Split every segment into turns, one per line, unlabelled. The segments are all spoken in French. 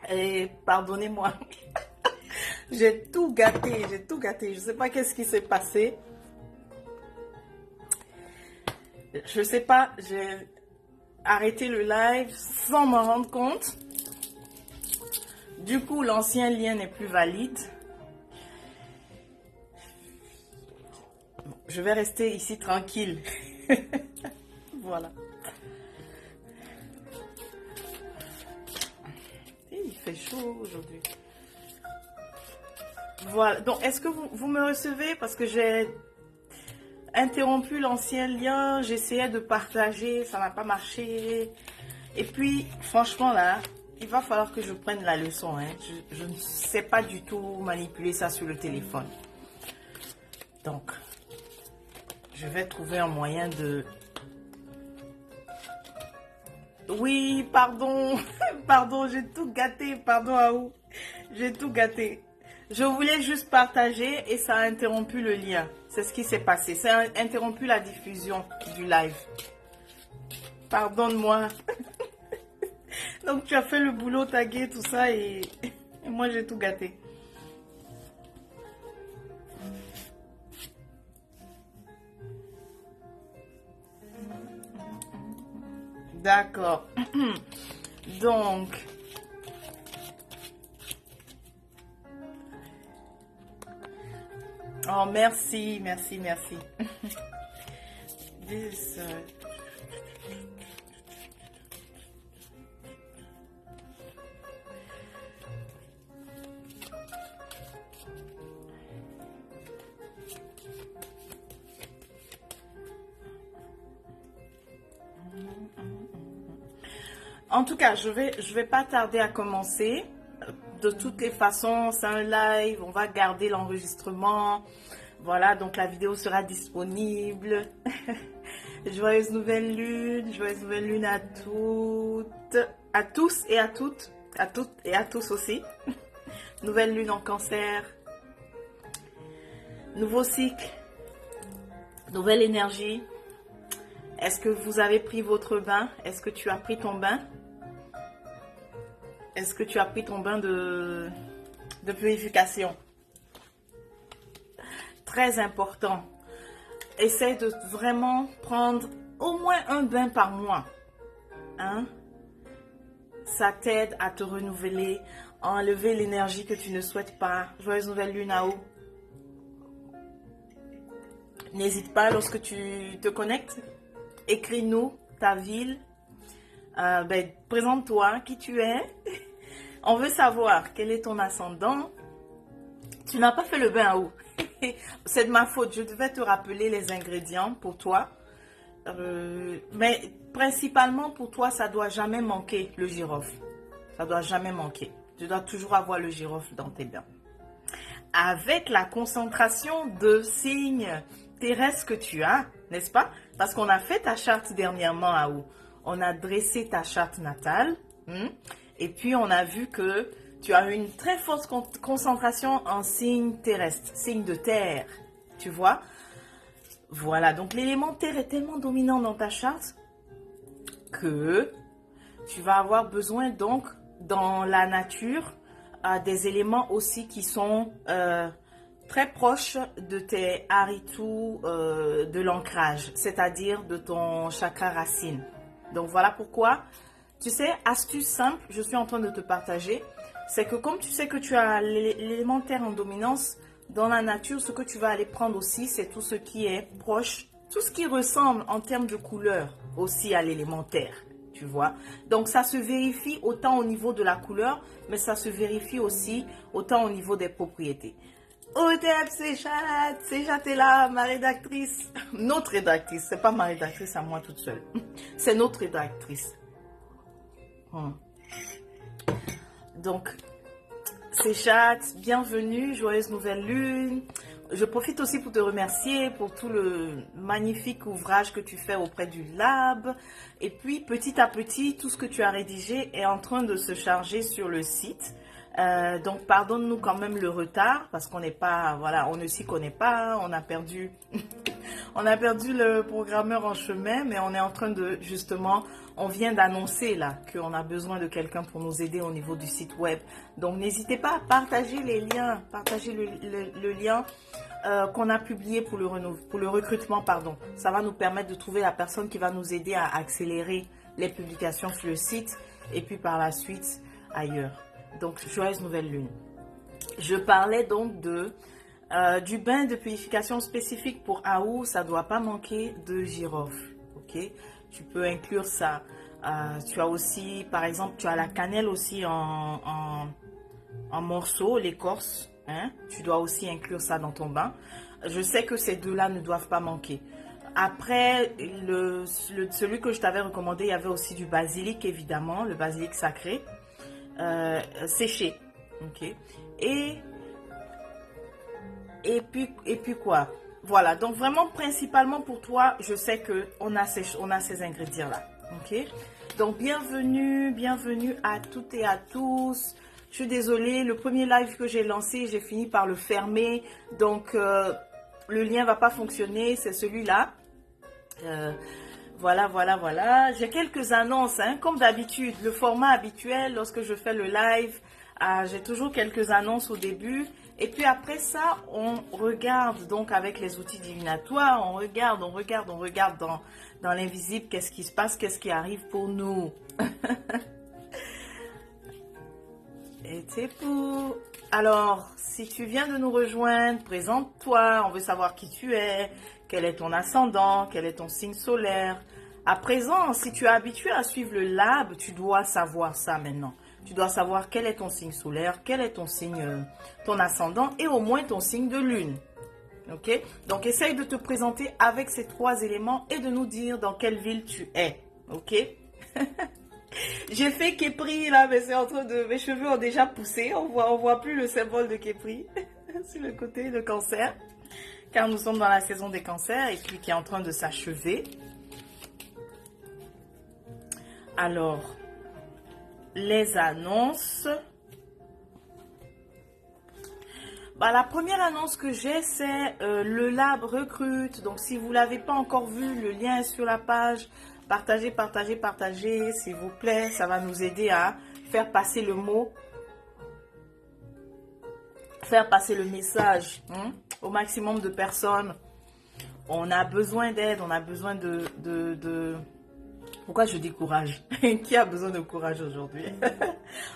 Et pardonnez-moi, j'ai tout gâté, j'ai tout gâté. Je ne sais pas qu'est-ce qui s'est passé. Je ne sais pas, j'ai arrêté le live sans m'en rendre compte. Du coup, l'ancien lien n'est plus valide. Je vais rester ici tranquille. Voilà. Et il fait chaud aujourd'hui. Voilà. Donc, est-ce que vous me recevez? Parce que j'ai interrompu l'ancien lien. J'essayais de partager. Ça n'a pas marché. Et puis, franchement, là, il va falloir que je prenne la leçon. Hein. Je ne sais pas du tout manipuler ça sur le téléphone. Donc, je vais trouver un moyen de... Oui, pardon. Pardon, j'ai tout gâté. Pardon, Aou. J'ai tout gâté. Je voulais juste partager et ça a interrompu le lien. C'est ce qui s'est passé. Ça a interrompu la diffusion du live. Pardonne-moi. Donc, tu as fait le boulot, tagué, tout ça et moi, j'ai tout gâté. D'accord. Donc, oh, merci, merci, merci. This, En tout cas, je vais pas tarder à commencer. De toutes les façons, c'est un live, on va garder l'enregistrement. Voilà, donc la vidéo sera disponible. Joyeuse nouvelle lune à toutes, à tous et à toutes et à tous aussi. Nouvelle lune en cancer, nouveau cycle, nouvelle énergie. Est-ce que vous avez pris votre bain? Est-ce que tu as pris ton bain? Est-ce que tu as pris ton bain de purification? Très important. Essaye de vraiment prendre au moins un bain par mois. Hein? Ça t'aide à te renouveler, à enlever l'énergie que tu ne souhaites pas. Joyeuse nouvelle lune à eau. N'hésite pas lorsque tu te connectes. Écris-nous ta ville. Présente-toi, qui tu es. On veut savoir quel est ton ascendant. Tu n'as pas fait le bain à eau. C'est de ma faute. Je devais te rappeler les ingrédients pour toi. Mais principalement pour toi, ça ne doit jamais manquer le girofle. Ça ne doit jamais manquer. Tu dois toujours avoir le girofle dans tes bains. Avec la concentration de signes terrestres que tu as, n'est-ce pas? Parce qu'on a fait ta charte dernièrement à où on a dressé ta charte natale. Et puis, on a vu que tu as une très forte concentration en signes terrestres, signes de terre. Tu vois? Voilà. Donc, l'élément terre est tellement dominant dans ta charte que tu vas avoir besoin, donc, dans la nature, des éléments aussi qui sont très proches de tes haritus de l'ancrage, c'est-à-dire de ton chakra racine. Donc, voilà pourquoi... Tu sais, astuce simple, je suis en train de te partager, c'est que comme tu sais que tu as l'élémentaire en dominance, dans la nature, ce que tu vas aller prendre aussi, c'est tout ce qui est proche, tout ce qui ressemble en termes de couleur aussi à l'élémentaire, tu vois. Donc, ça se vérifie autant au niveau de la couleur, mais ça se vérifie aussi autant au niveau des propriétés. Otep, Séchat est là, ma rédactrice. Notre rédactrice, c'est pas ma rédactrice à moi toute seule, c'est notre rédactrice. Donc, Séchat, bienvenue, joyeuse nouvelle lune. Je profite aussi pour te remercier pour tout le magnifique ouvrage que tu fais auprès du lab. Et puis, petit à petit, tout ce que tu as rédigé est en train de se charger sur le site. Donc, pardonne-nous quand même le retard parce qu'on n'est pas, voilà, on ne s'y connaît pas, on a perdu, on a perdu le programmeur en chemin, mais on est en train de, justement, on vient d'annoncer là qu'on a besoin de quelqu'un pour nous aider au niveau du site web. Donc n'hésitez pas à partager les liens, partager le lien qu'on a publié pour le recrutement, pardon. Ça va nous permettre de trouver la personne qui va nous aider à accélérer les publications sur le site et puis par la suite ailleurs. Donc joyeuse nouvelle lune. Je parlais donc du bain de purification spécifique pour Ahou. Ça ne doit pas manquer de girofle. Ok, tu peux inclure ça. Tu as aussi, par exemple, tu as la cannelle aussi en morceaux, l'écorce. Hein? Tu dois aussi inclure ça dans ton bain. Je sais que ces deux-là ne doivent pas manquer. Après, celui que je t'avais recommandé, il y avait aussi du basilic, évidemment, le basilic sacré, séché. Ok. Et puis quoi? Voilà, donc vraiment principalement pour toi, je sais qu'on a ces ingrédients-là. Ok? Donc bienvenue à toutes et à tous. Je suis désolée, le premier live que j'ai lancé, j'ai fini par le fermer. Donc le lien va pas fonctionner, c'est celui-là. Voilà. J'ai quelques annonces, hein, comme d'habitude. Le format habituel, lorsque je fais le live, j'ai toujours quelques annonces au début. Et puis après ça, on regarde donc avec les outils divinatoires, on regarde dans l'invisible qu'est-ce qui se passe, qu'est-ce qui arrive pour nous. Et c'est pour... Alors, si tu viens de nous rejoindre, présente-toi, on veut savoir qui tu es, quel est ton ascendant, quel est ton signe solaire. À présent, si tu es habitué à suivre le lab, tu dois savoir ça maintenant. Tu dois savoir quel est ton signe solaire, quel est ton signe, ton ascendant et au moins ton signe de lune. Ok? Donc, essaye de te présenter avec ces 3 éléments et de nous dire dans quelle ville tu es. Ok? J'ai fait Képri là, mais c'est en train de... Mes cheveux ont déjà poussé. On voit plus le symbole de Képri sur le côté de cancer. Car nous sommes dans la saison des cancers et puis qui est en train de s'achever. Alors... les annonces. La première annonce que j'ai, c'est le lab recrute. Donc, si vous ne l'avez pas encore vu, le lien est sur la page. Partagez, s'il vous plaît. Ça va nous aider à faire passer le mot, faire passer le message au maximum de personnes. On a besoin d'aide, on a besoin de... Pourquoi je dis courage? Qui a besoin de courage aujourd'hui?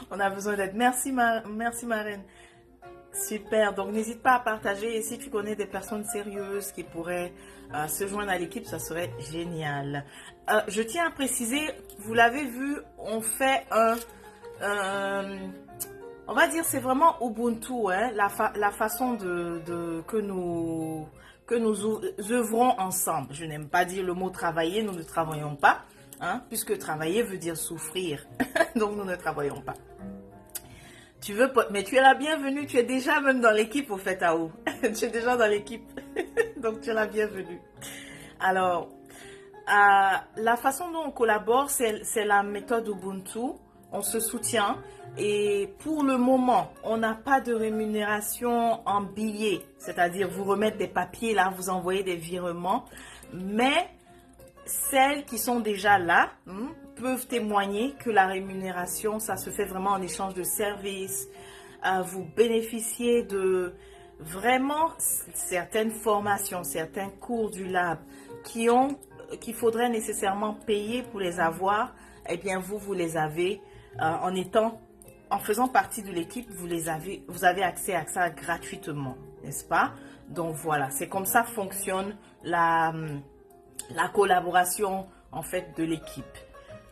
On a besoin d'aide. Merci Marine. Super. Donc n'hésite pas à partager. Et si tu connais des personnes sérieuses qui pourraient se joindre à l'équipe, ça serait génial. Je tiens à préciser, vous l'avez vu, on fait on va dire c'est vraiment Ubuntu, hein, la façon que nous œuvrons ensemble. Je n'aime pas dire le mot travailler, nous ne travaillons pas. Hein, puisque travailler veut dire souffrir. Donc, nous ne travaillons pas. Mais tu es la bienvenue. Tu es déjà même dans l'équipe, au fait, Ahou. Tu es déjà dans l'équipe. Donc, tu es la bienvenue. Alors, la façon dont on collabore, c'est la méthode Ubuntu. On se soutient. Et pour le moment, on n'a pas de rémunération en billets. C'est-à-dire, vous remettre des papiers, là, vous envoyez des virements. Mais... celles qui sont déjà là peuvent témoigner que la rémunération, ça se fait vraiment en échange de services. Vous bénéficiez de vraiment certaines formations, certains cours du lab qu'il faudrait nécessairement payer pour les avoir. Eh bien, vous les avez en faisant partie de l'équipe, vous avez accès à ça gratuitement, n'est-ce pas? Donc voilà, c'est comme ça fonctionne la collaboration en fait de l'équipe.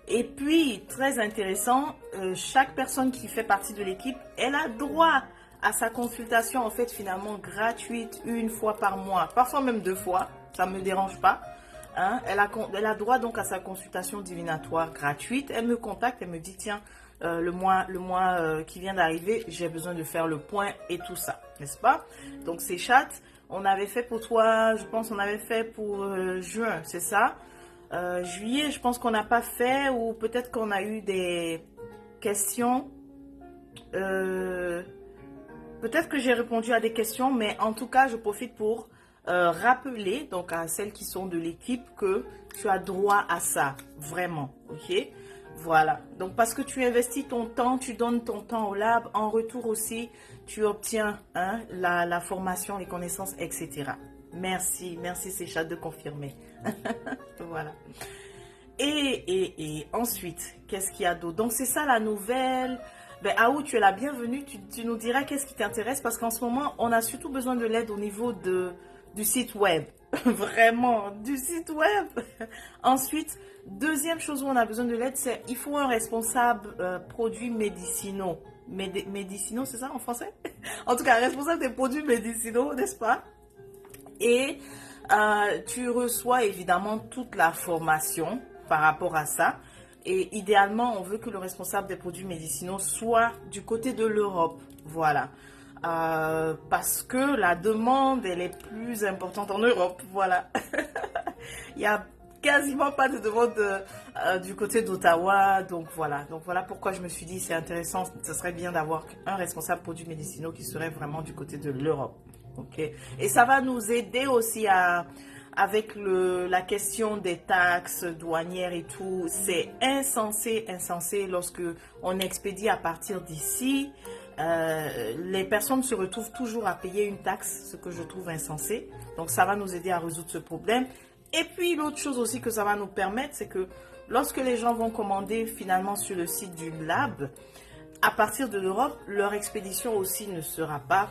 Et puis très intéressant, chaque personne qui fait partie de l'équipe, elle a droit à sa consultation en fait finalement gratuite 1 fois par mois, parfois même 2 fois, ça me dérange pas. Hein? Elle a droit donc à sa consultation divinatoire gratuite. Elle me contacte, elle me dit tiens, le mois qui vient d'arriver, j'ai besoin de faire le point et tout ça, n'est-ce pas? Donc c'est chat. On avait fait pour toi, je pense on avait fait pour juin, c'est ça? Juillet, je pense qu'on n'a pas fait ou peut-être qu'on a eu des questions. Peut-être que j'ai répondu à des questions, mais en tout cas, je profite pour rappeler donc à celles qui sont de l'équipe que tu as droit à ça, vraiment, ok? Voilà, donc parce que tu investis ton temps, tu donnes ton temps au lab, en retour aussi, tu obtiens hein, la formation, les connaissances, etc. Merci, merci Sécha de confirmer. Voilà. Et ensuite, qu'est-ce qu'il y a d'autre? Donc c'est ça la nouvelle. Ben, Aou, tu es la bienvenue. Tu nous diras qu'est-ce qui t'intéresse parce qu'en ce moment, on a surtout besoin de l'aide au niveau du site web. Vraiment, du site web. Ensuite, deuxième chose où on a besoin de l'aide, c'est il faut un responsable produits médicinaux. Médicinaux, c'est ça en français? En tout cas, responsable des produits médicinaux, n'est-ce pas? Et tu reçois évidemment toute la formation par rapport à ça. Et idéalement, on veut que le responsable des produits médicinaux soit du côté de l'Europe. Voilà. Parce que la demande, elle est plus importante en Europe. Voilà. Il n'y a quasiment pas de demande du côté d'Ottawa. Donc voilà pourquoi je me suis dit c'est intéressant. Ce serait bien d'avoir un responsable produits médicinaux qui serait vraiment du côté de l'Europe. Ok. Et ça va nous aider aussi avec la question des taxes douanières et tout. C'est insensé lorsque on expédie à partir d'ici. Les personnes se retrouvent toujours à payer une taxe, ce que je trouve insensé. Donc ça va nous aider à résoudre ce problème. Et puis l'autre chose aussi que ça va nous permettre, c'est que lorsque les gens vont commander finalement sur le site du lab, à partir de l'Europe, leur expédition aussi ne sera pas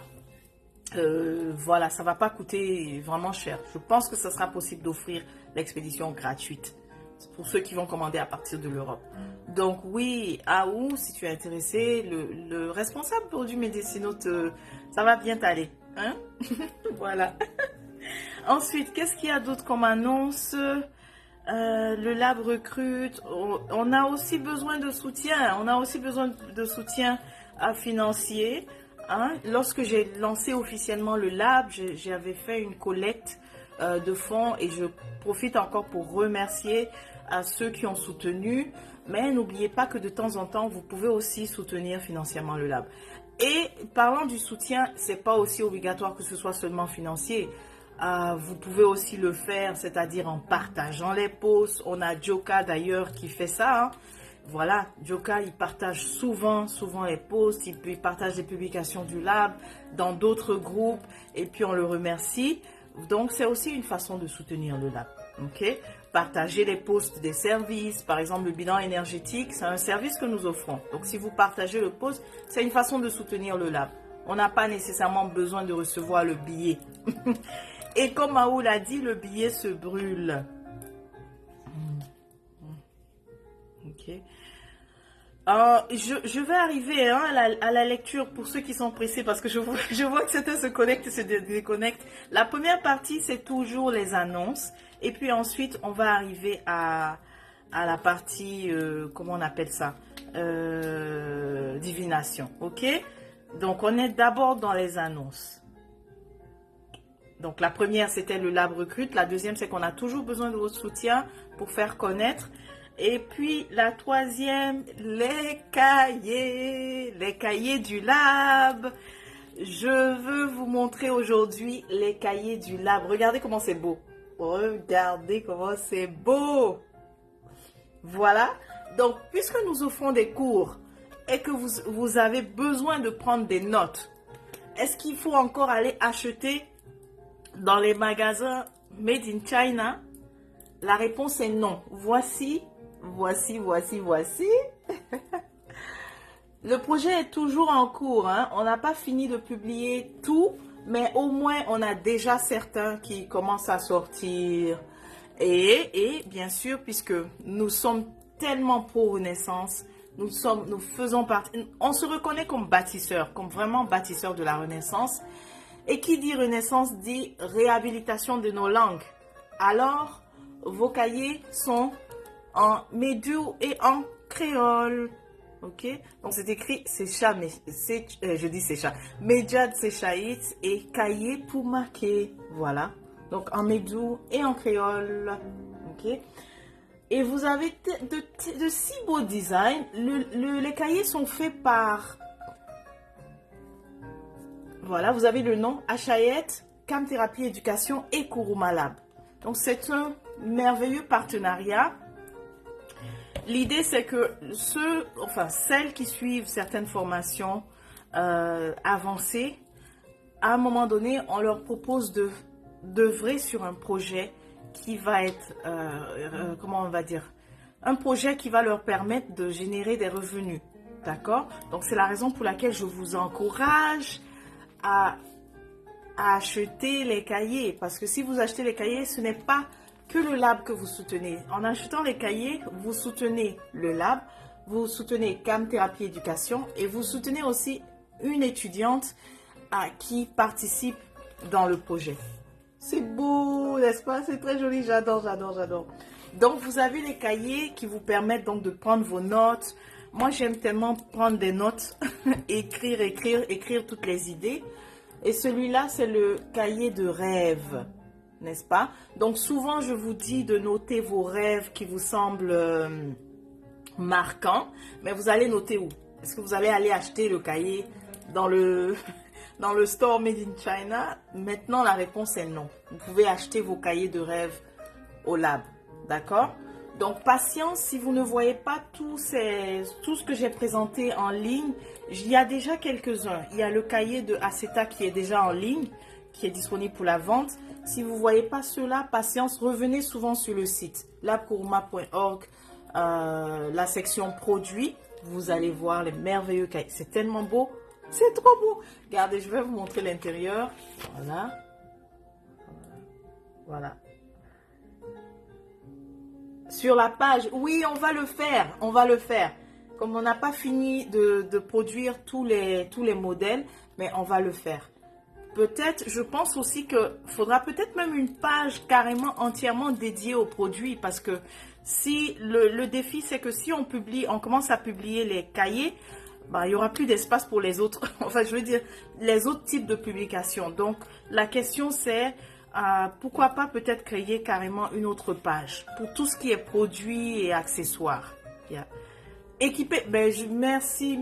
voilà, ça va pas coûter vraiment cher. Je pense que ça sera possible d'offrir l'expédition gratuite pour ceux qui vont commander à partir de l'Europe. Donc oui, Aou, si tu es intéressé, le responsable produits médicinaux, ça va bien t'aller. Hein? Voilà. Ensuite, qu'est-ce qu'il y a d'autre comme annonce? Le lab recrute. On a aussi besoin de soutien. On a aussi besoin de soutien financier. Hein? Lorsque j'ai lancé officiellement le lab, j'avais fait une collecte de fonds et je profite encore pour remercier à ceux qui ont soutenu. Mais n'oubliez pas que de temps en temps, vous pouvez aussi soutenir financièrement le lab. Et parlant du soutien, c'est pas aussi obligatoire que ce soit seulement financier. Vous pouvez aussi le faire, c'est-à-dire en partageant les posts. On a Joka d'ailleurs qui fait ça. Hein. Voilà, Joka, il partage souvent les posts, il partage les publications du lab dans d'autres groupes et puis on le remercie. Donc, c'est aussi une façon de soutenir le lab. Ok? Partager les posts des services, par exemple le bilan énergétique, c'est un service que nous offrons. Donc, si vous partagez le post, c'est une façon de soutenir le lab. On n'a pas nécessairement besoin de recevoir le billet. Et comme Aou l'a dit, le billet se brûle. Ok. Je vais arriver hein, à la lecture pour ceux qui sont pressés parce que je vois que certains se connectent et se déconnectent. La première partie, c'est toujours les annonces. Et puis ensuite, on va arriver à la partie, comment on appelle ça? Divination. Ok? Donc, on est d'abord dans les annonces. Donc, la première, c'était le lab recrute. La deuxième, c'est qu'on a toujours besoin de votre soutien pour faire connaître. Et puis, la troisième, les cahiers du lab. Je veux vous montrer aujourd'hui les cahiers du lab. Regardez comment c'est beau. Regardez comment c'est beau. Voilà. Donc, puisque nous offrons des cours et que vous avez besoin de prendre des notes, est-ce qu'il faut encore aller acheter dans les magasins Made in China? La réponse est non. Voici. Le projet est toujours en cours. Hein. On n'a pas fini de publier tout, mais au moins on a déjà certains qui commencent à sortir. Et bien sûr, puisque nous sommes tellement pro-Renaissance, nous faisons partie, on se reconnaît comme bâtisseurs, comme vraiment bâtisseurs de la Renaissance. Et qui dit Renaissance dit réhabilitation de nos langues. Alors, vos cahiers sont en médou et en créole. Ok? Donc, c'est écrit Sécha, je dis Sécha. Medjad Séchaït et cahier pour marquer. Voilà. Donc, en médou et en créole. Ok? Et vous avez de si beaux designs. Les cahiers sont faits par... Voilà, vous avez le nom Achayet Cam Thérapie Éducation et Kuruma Lab. Donc c'est un merveilleux partenariat. L'idée c'est que celles qui suivent certaines formations avancées, à un moment donné, on leur propose d'œuvrer sur un projet qui va être, comment on va dire, un projet qui va leur permettre de générer des revenus. D'accord? Donc c'est la raison pour laquelle je vous encourage à acheter les cahiers. Parce que si vous achetez les cahiers, ce n'est pas que le lab que vous soutenez. En achetant les cahiers, vous soutenez le lab, vous soutenez Cam Thérapie Éducation et vous soutenez aussi une étudiante qui participe dans le projet. C'est beau, n'est-ce pas? C'est très joli, j'adore, j'adore, j'adore. Donc, vous avez les cahiers qui vous permettent donc de prendre vos notes. Moi, j'aime tellement prendre des notes, écrire toutes les idées. Et celui-là, c'est le cahier de rêve, n'est-ce pas? Donc, souvent, je vous dis de noter vos rêves qui vous semblent marquants. Mais vous allez noter où? Est-ce que vous allez aller acheter le cahier dans le store Made in China? Maintenant, la réponse est non. Vous pouvez acheter vos cahiers de rêve au lab. D'accord? Donc, patience, si vous ne voyez pas tout ce que j'ai présenté en ligne, il y a déjà quelques-uns. Il y a le cahier de Aceta qui est déjà en ligne, qui est disponible pour la vente. Si vous ne voyez pas cela, patience, revenez souvent sur le site labkuruma.org, la section produits. Vous allez voir les merveilleux cahiers. C'est tellement beau. C'est trop beau. Regardez, je vais vous montrer l'intérieur. Voilà. Voilà. Sur la page, oui, on va le faire. On va le faire. Comme on n'a pas fini de produire tous les modèles, mais on va le faire. Peut-être, je pense aussi qu'il faudra peut-être même une page carrément entièrement dédiée aux produits. Parce que si le défi, c'est que si on commence à publier les cahiers, bah, il n'y aura plus d'espace pour les autres, enfin je veux dire les autres types de publications. Donc la question c'est pourquoi pas peut-être créer carrément une autre page pour tout ce qui est produits et accessoires. Yeah. Équipé, merci.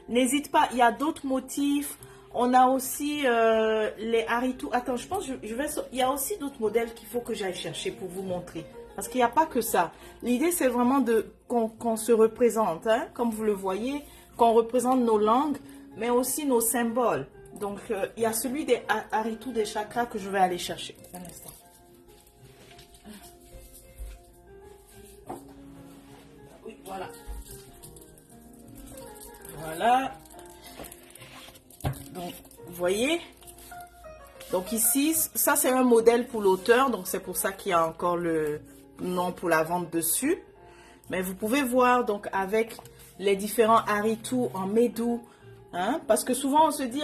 N'hésite pas, il y a d'autres motifs. On a aussi les haritou. Attends, je pense il y a aussi d'autres modèles qu'il faut que j'aille chercher pour vous montrer. Parce qu'il n'y a pas que ça. L'idée c'est vraiment qu'on se représente, hein, comme vous le voyez, qu'on représente nos langues, mais aussi nos symboles. Donc, il y a celui des haritou des chakras que je vais aller chercher. Un instant. Oui, voilà. Voilà. Donc, vous voyez. Donc ici, ça c'est un modèle pour l'auteur. Donc, c'est pour ça qu'il y a encore le nom pour la vente dessus. Mais vous pouvez voir donc avec les différents haritou en médou. Hein? Parce que souvent on se dit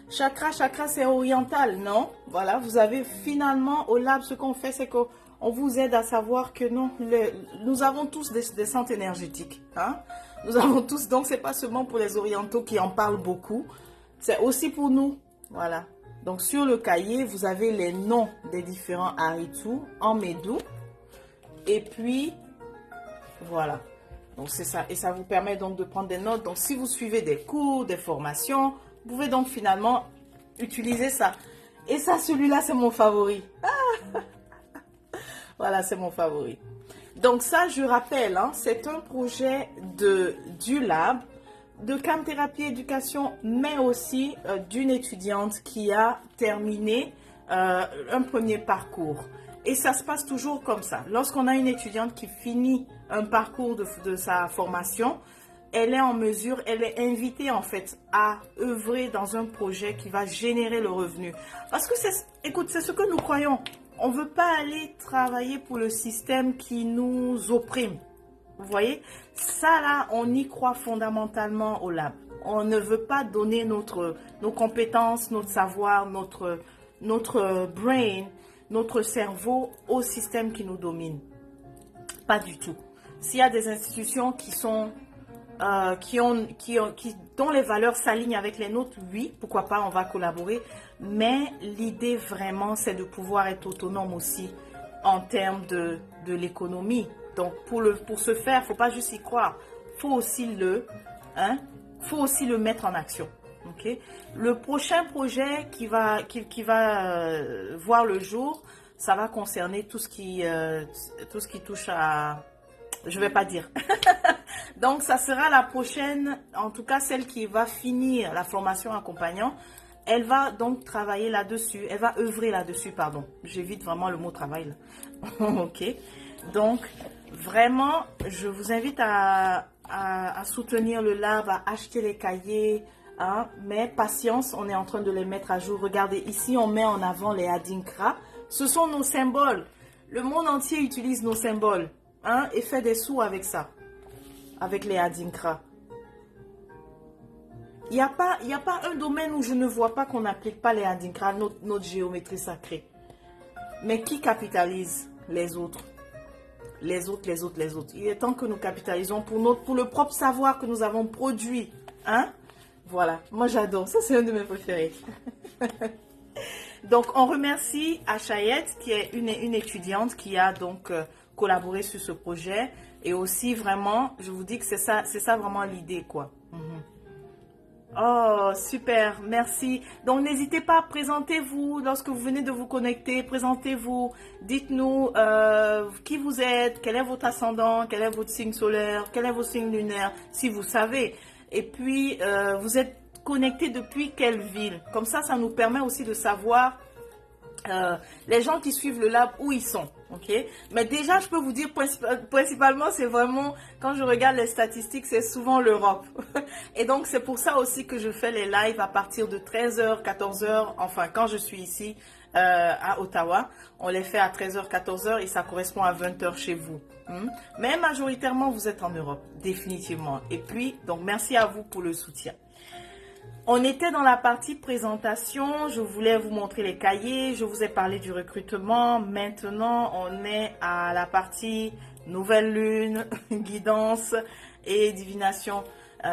chakra c'est oriental. Non, voilà, vous avez finalement au lab, ce qu'on fait c'est qu'on vous aide à savoir que non, nous avons tous des centres énergétiques. Hein? Nous avons tous, donc c'est pas seulement pour les orientaux qui en parlent beaucoup, c'est aussi pour nous. Voilà, donc sur le cahier vous avez les noms des différents haritou en médou. Et puis voilà. Donc c'est ça, et ça vous permet donc de prendre des notes. Donc si vous suivez des cours, des formations, vous pouvez donc finalement utiliser ça. Et ça, celui-là, c'est mon favori. Voilà, c'est mon favori. Donc ça, je rappelle, hein, c'est un projet du lab, de Cam Thérapie Éducation, mais aussi d'une étudiante qui a terminé un premier parcours. Et ça se passe toujours comme ça. Lorsqu'on a une étudiante qui finit un parcours de sa formation, elle est en mesure, elle est invitée en fait à œuvrer dans un projet qui va générer le revenu. Parce que écoute, c'est ce que nous croyons. On ne veut pas aller travailler pour le système qui nous opprime. Vous voyez? Ça là, on y croit fondamentalement au lab. On ne veut pas donner nos compétences, notre savoir, notre brain, notre cerveau au système qui nous domine. Pas du tout. S'il y a des institutions dont les valeurs s'alignent avec les nôtres, oui, pourquoi pas, on va collaborer. Mais l'idée vraiment, c'est de pouvoir être autonome aussi en termes de l'économie. Donc, pour ce faire, il ne faut pas juste y croire. Faut aussi le mettre en action. Ok? ok? Le prochain projet qui va voir le jour, ça va concerner tout ce qui touche à... Je vais pas dire. Donc, ça sera la prochaine, en tout cas celle qui va finir la formation accompagnant. Elle va donc travailler là-dessus. Elle va œuvrer là-dessus, pardon. J'évite vraiment le mot travail là. Ok. Donc, vraiment, je vous invite à soutenir le lab, à acheter les cahiers. Hein, mais patience, on est en train de les mettre à jour. Regardez, ici, on met en avant les Adinkra. Ce sont nos symboles. Le monde entier utilise nos symboles. Hein, et fait des sous avec ça. Avec les Adinkra. Il n'y a pas un domaine où je ne vois pas qu'on n'applique pas les Adinkra, notre géométrie sacrée. Mais qui capitalise les autres? Les autres. Il est temps que nous capitalisons pour le propre savoir que nous avons produit. Hein? Voilà, moi j'adore. Ça, c'est un de mes préférés. Donc, on remercie Achayet, qui est une étudiante qui a donc collaboré sur ce projet. Et aussi, vraiment, je vous dis que c'est ça vraiment l'idée, quoi. Oh, super, merci. Donc, n'hésitez pas, présentez-vous lorsque vous venez de vous connecter, présentez-vous, dites-nous qui vous êtes, quel est votre ascendant, quel est votre signe solaire, quel est votre signe lunaire, si vous savez. Et puis, vous êtes connecté depuis quelle ville? Comme ça nous permet aussi de savoir les gens qui suivent le lab, où ils sont, ok? Mais déjà, je peux vous dire, principalement, c'est vraiment, quand je regarde les statistiques, c'est souvent l'Europe. Et donc, c'est pour ça aussi que je fais les lives à partir de 13h, 14h, enfin, quand je suis ici à Ottawa, on les fait à 13h, 14h et ça correspond à 20h chez vous. Mais majoritairement, vous êtes en Europe, définitivement. Et puis, donc, merci à vous pour le soutien. On était dans la partie présentation, je voulais vous montrer les cahiers, je vous ai parlé du recrutement. Maintenant, on est à la partie nouvelle lune, guidance et divination.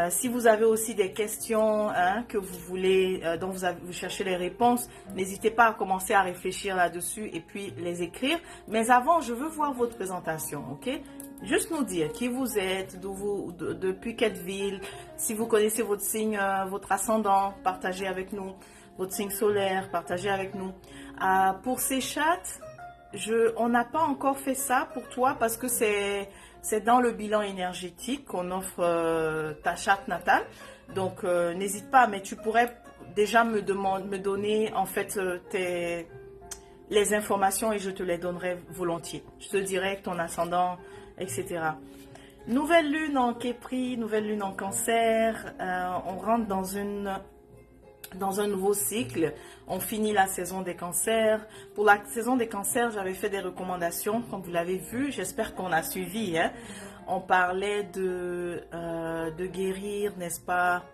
Si vous avez aussi des questions que vous voulez, dont vous cherchez les réponses, n'hésitez pas à commencer à réfléchir là-dessus et puis les écrire. Mais avant, je veux voir votre présentation, ok? Juste nous dire qui vous êtes, depuis quelle ville, si vous connaissez votre signe, votre ascendant, partagez avec nous, votre signe solaire, partagez avec nous. Pour ces chats, on n'a pas encore fait ça pour toi parce que c'est dans le bilan énergétique qu'on offre ta charte natale. Donc, n'hésite pas, mais tu pourrais déjà me donner en fait les informations et je te les donnerai volontiers. Je te dirai ton ascendant, etc. Nouvelle lune en Képri, nouvelle lune en Cancer. On rentre dans un nouveau cycle. On finit la saison des cancers. Pour la saison des cancers, j'avais fait des recommandations, comme vous l'avez vu. J'espère qu'on a suivi. Hein. On parlait de guérir, n'est-ce pas?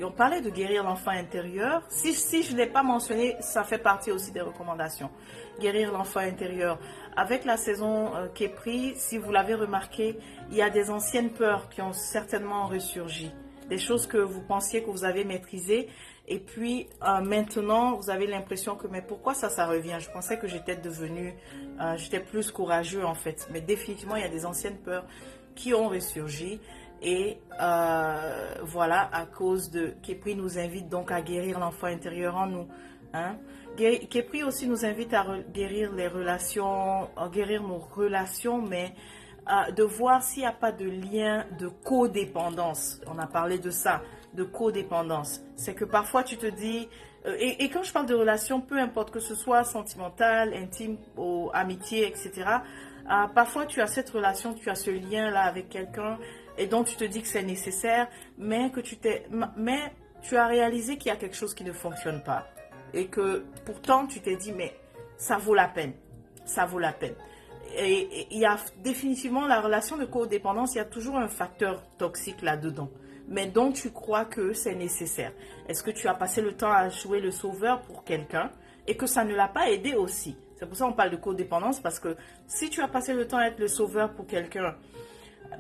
On parlait de guérir l'enfant intérieur. Si je ne l'ai pas mentionné, ça fait partie aussi des recommandations. Guérir l'enfant intérieur. Avec la saison Képri, si vous l'avez remarqué, il y a des anciennes peurs qui ont certainement ressurgi. Des choses que vous pensiez que vous avez maîtrisées. Et puis, maintenant, vous avez l'impression que, mais pourquoi ça revient? Je pensais que j'étais plus courageux en fait. Mais définitivement, il y a des anciennes peurs qui ont ressurgi. Et voilà, à cause de... Képri nous invite donc à guérir l'enfant intérieur en nous. Hein? Képri aussi nous invite à guérir les relations, à guérir nos relations, mais de voir s'il n'y a pas de lien de codépendance. On a parlé de ça, de codépendance. C'est que parfois tu te dis... Et quand je parle de relations, peu importe que ce soit sentimental, intime, ou amitié, etc. Parfois tu as cette relation, tu as ce lien-là avec quelqu'un et donc tu te dis que c'est nécessaire, mais tu as réalisé qu'il y a quelque chose qui ne fonctionne pas. Et que pourtant tu t'es dit, mais ça vaut la peine. Ça vaut la peine. Et il y a définitivement la relation de codépendance, il y a toujours un facteur toxique là-dedans. Mais donc tu crois que c'est nécessaire. Est-ce que tu as passé le temps à jouer le sauveur pour quelqu'un et que ça ne l'a pas aidé aussi? C'est pour ça qu'on parle de codépendance, parce que si tu as passé le temps à être le sauveur pour quelqu'un,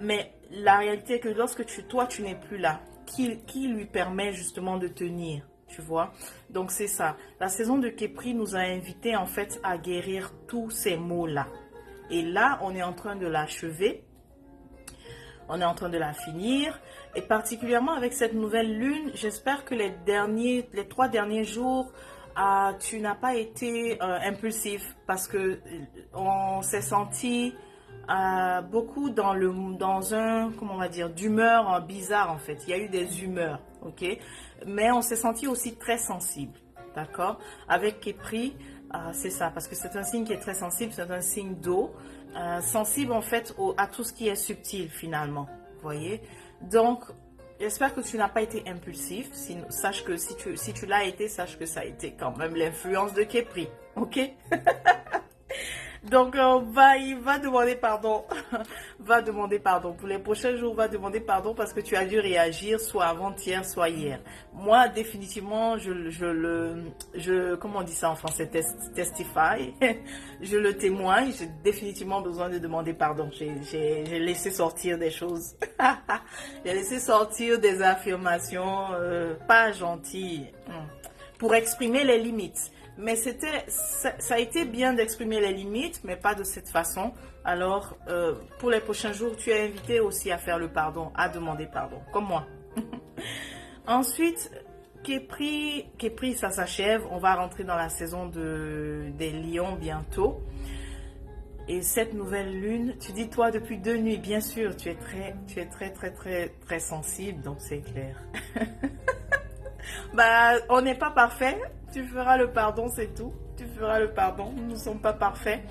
mais la réalité est que lorsque toi tu n'es plus là, qui lui permet justement de tenir? Tu vois, donc c'est ça. La saison de Képri nous a invités en fait à guérir tous ces maux-là. Et là, on est en train de l'achever. On est en train de la finir. Et particulièrement avec cette nouvelle lune, j'espère que les 3 derniers jours, tu n'as pas été impulsif parce que on s'est senti beaucoup dans un, comment on va dire, d'humeur bizarre en fait. Il y a eu des humeurs, ok? Mais on s'est senti aussi très sensible, d'accord? Avec Képri, c'est ça, parce que c'est un signe qui est très sensible, c'est un signe d'eau, sensible en fait à tout ce qui est subtil finalement, vous voyez? Donc, j'espère que tu n'as pas été impulsif. Sache que si tu l'as été, sache que ça a été quand même l'influence de Képri, ok? Donc, il va demander pardon. Va demander pardon. Pour les prochains jours, va demander pardon parce que tu as dû réagir soit avant-hier, soit hier. Moi, définitivement, comment on dit ça en français? Testify. Je le témoigne. J'ai définitivement besoin de demander pardon. J'ai laissé sortir des choses. J'ai laissé sortir des affirmations pas gentilles pour exprimer les limites. Mais ça a été bien d'exprimer les limites, mais pas de cette façon. Alors, pour les prochains jours, tu es invité aussi à faire le pardon, à demander pardon, comme moi. Ensuite, Képri, ça s'achève. On va rentrer dans la saison des lions bientôt. Et cette nouvelle lune, tu dis toi depuis 2 nuits, bien sûr, tu es très sensible, donc c'est clair. On n'est pas parfait. Tu feras le pardon, c'est tout. Tu feras le pardon. Nous ne sommes pas parfaits.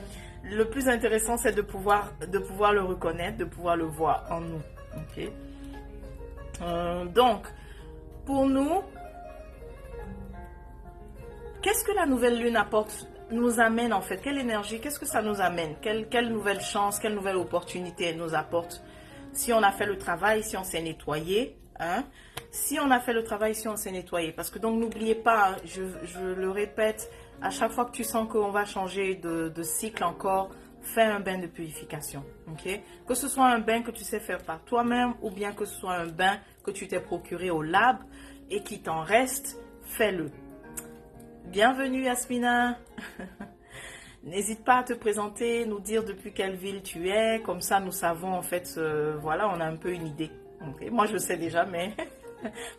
Le plus intéressant, c'est de pouvoir le reconnaître, de pouvoir le voir en nous. Ok. Donc, pour nous, qu'est-ce que la nouvelle lune nous amène en fait? Quelle énergie? Qu'est-ce que ça nous amène? Quelle nouvelle chance, quelle nouvelle opportunité elle nous apporte? Si on a fait le travail, si on s'est nettoyé, hein? Si on a fait le travail, si on s'est nettoyé. Parce que donc n'oubliez pas, hein, je le répète, à chaque fois que tu sens qu'on va changer de cycle encore, fais un bain de purification. Ok? Que ce soit un bain que tu sais faire par toi-même ou bien que ce soit un bain que tu t'es procuré au lab et qui t'en reste, fais-le. Bienvenue Yasmina. N'hésite pas à te présenter, nous dire depuis quelle ville tu es. Comme ça, nous savons en fait, voilà, on a un peu une idée. Okay. Moi, je sais déjà, mais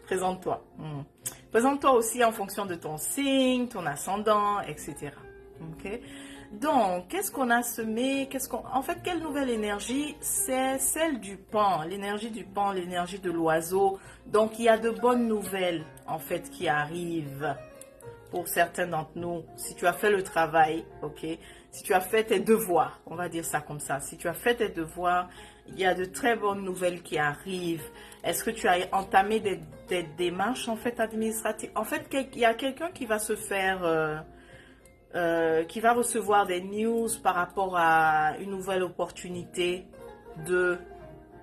présente-toi. Présente-toi aussi en fonction de ton signe, ton ascendant, etc. Okay. Donc, qu'est-ce qu'on a semé? En fait, quelle nouvelle énergie? C'est celle du pan, l'énergie du pan, l'énergie de l'oiseau. Donc, il y a de bonnes nouvelles, en fait, qui arrivent pour certains d'entre nous. Si tu as fait le travail, ok? Si tu as fait tes devoirs, on va dire ça comme ça. Si tu as fait tes devoirs, il y a de très bonnes nouvelles qui arrivent. Est-ce que tu as entamé des démarches en fait administratives? En fait, il y a quelqu'un qui va se faire, qui va recevoir des news par rapport à une nouvelle opportunité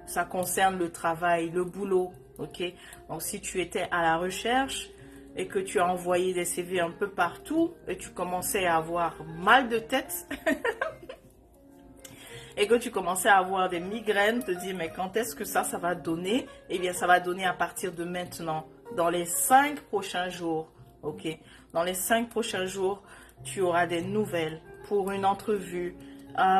ça concerne le travail, le boulot, ok? Donc, si tu étais à la recherche et que tu as envoyé des CV un peu partout et tu commençais à avoir mal de tête et que tu commençais à avoir des migraines, te dire mais quand est-ce que ça va donner? Eh bien, ça va donner à partir de maintenant, dans les 5 prochains jours, ok? Dans les 5 prochains jours, tu auras des nouvelles pour une entrevue.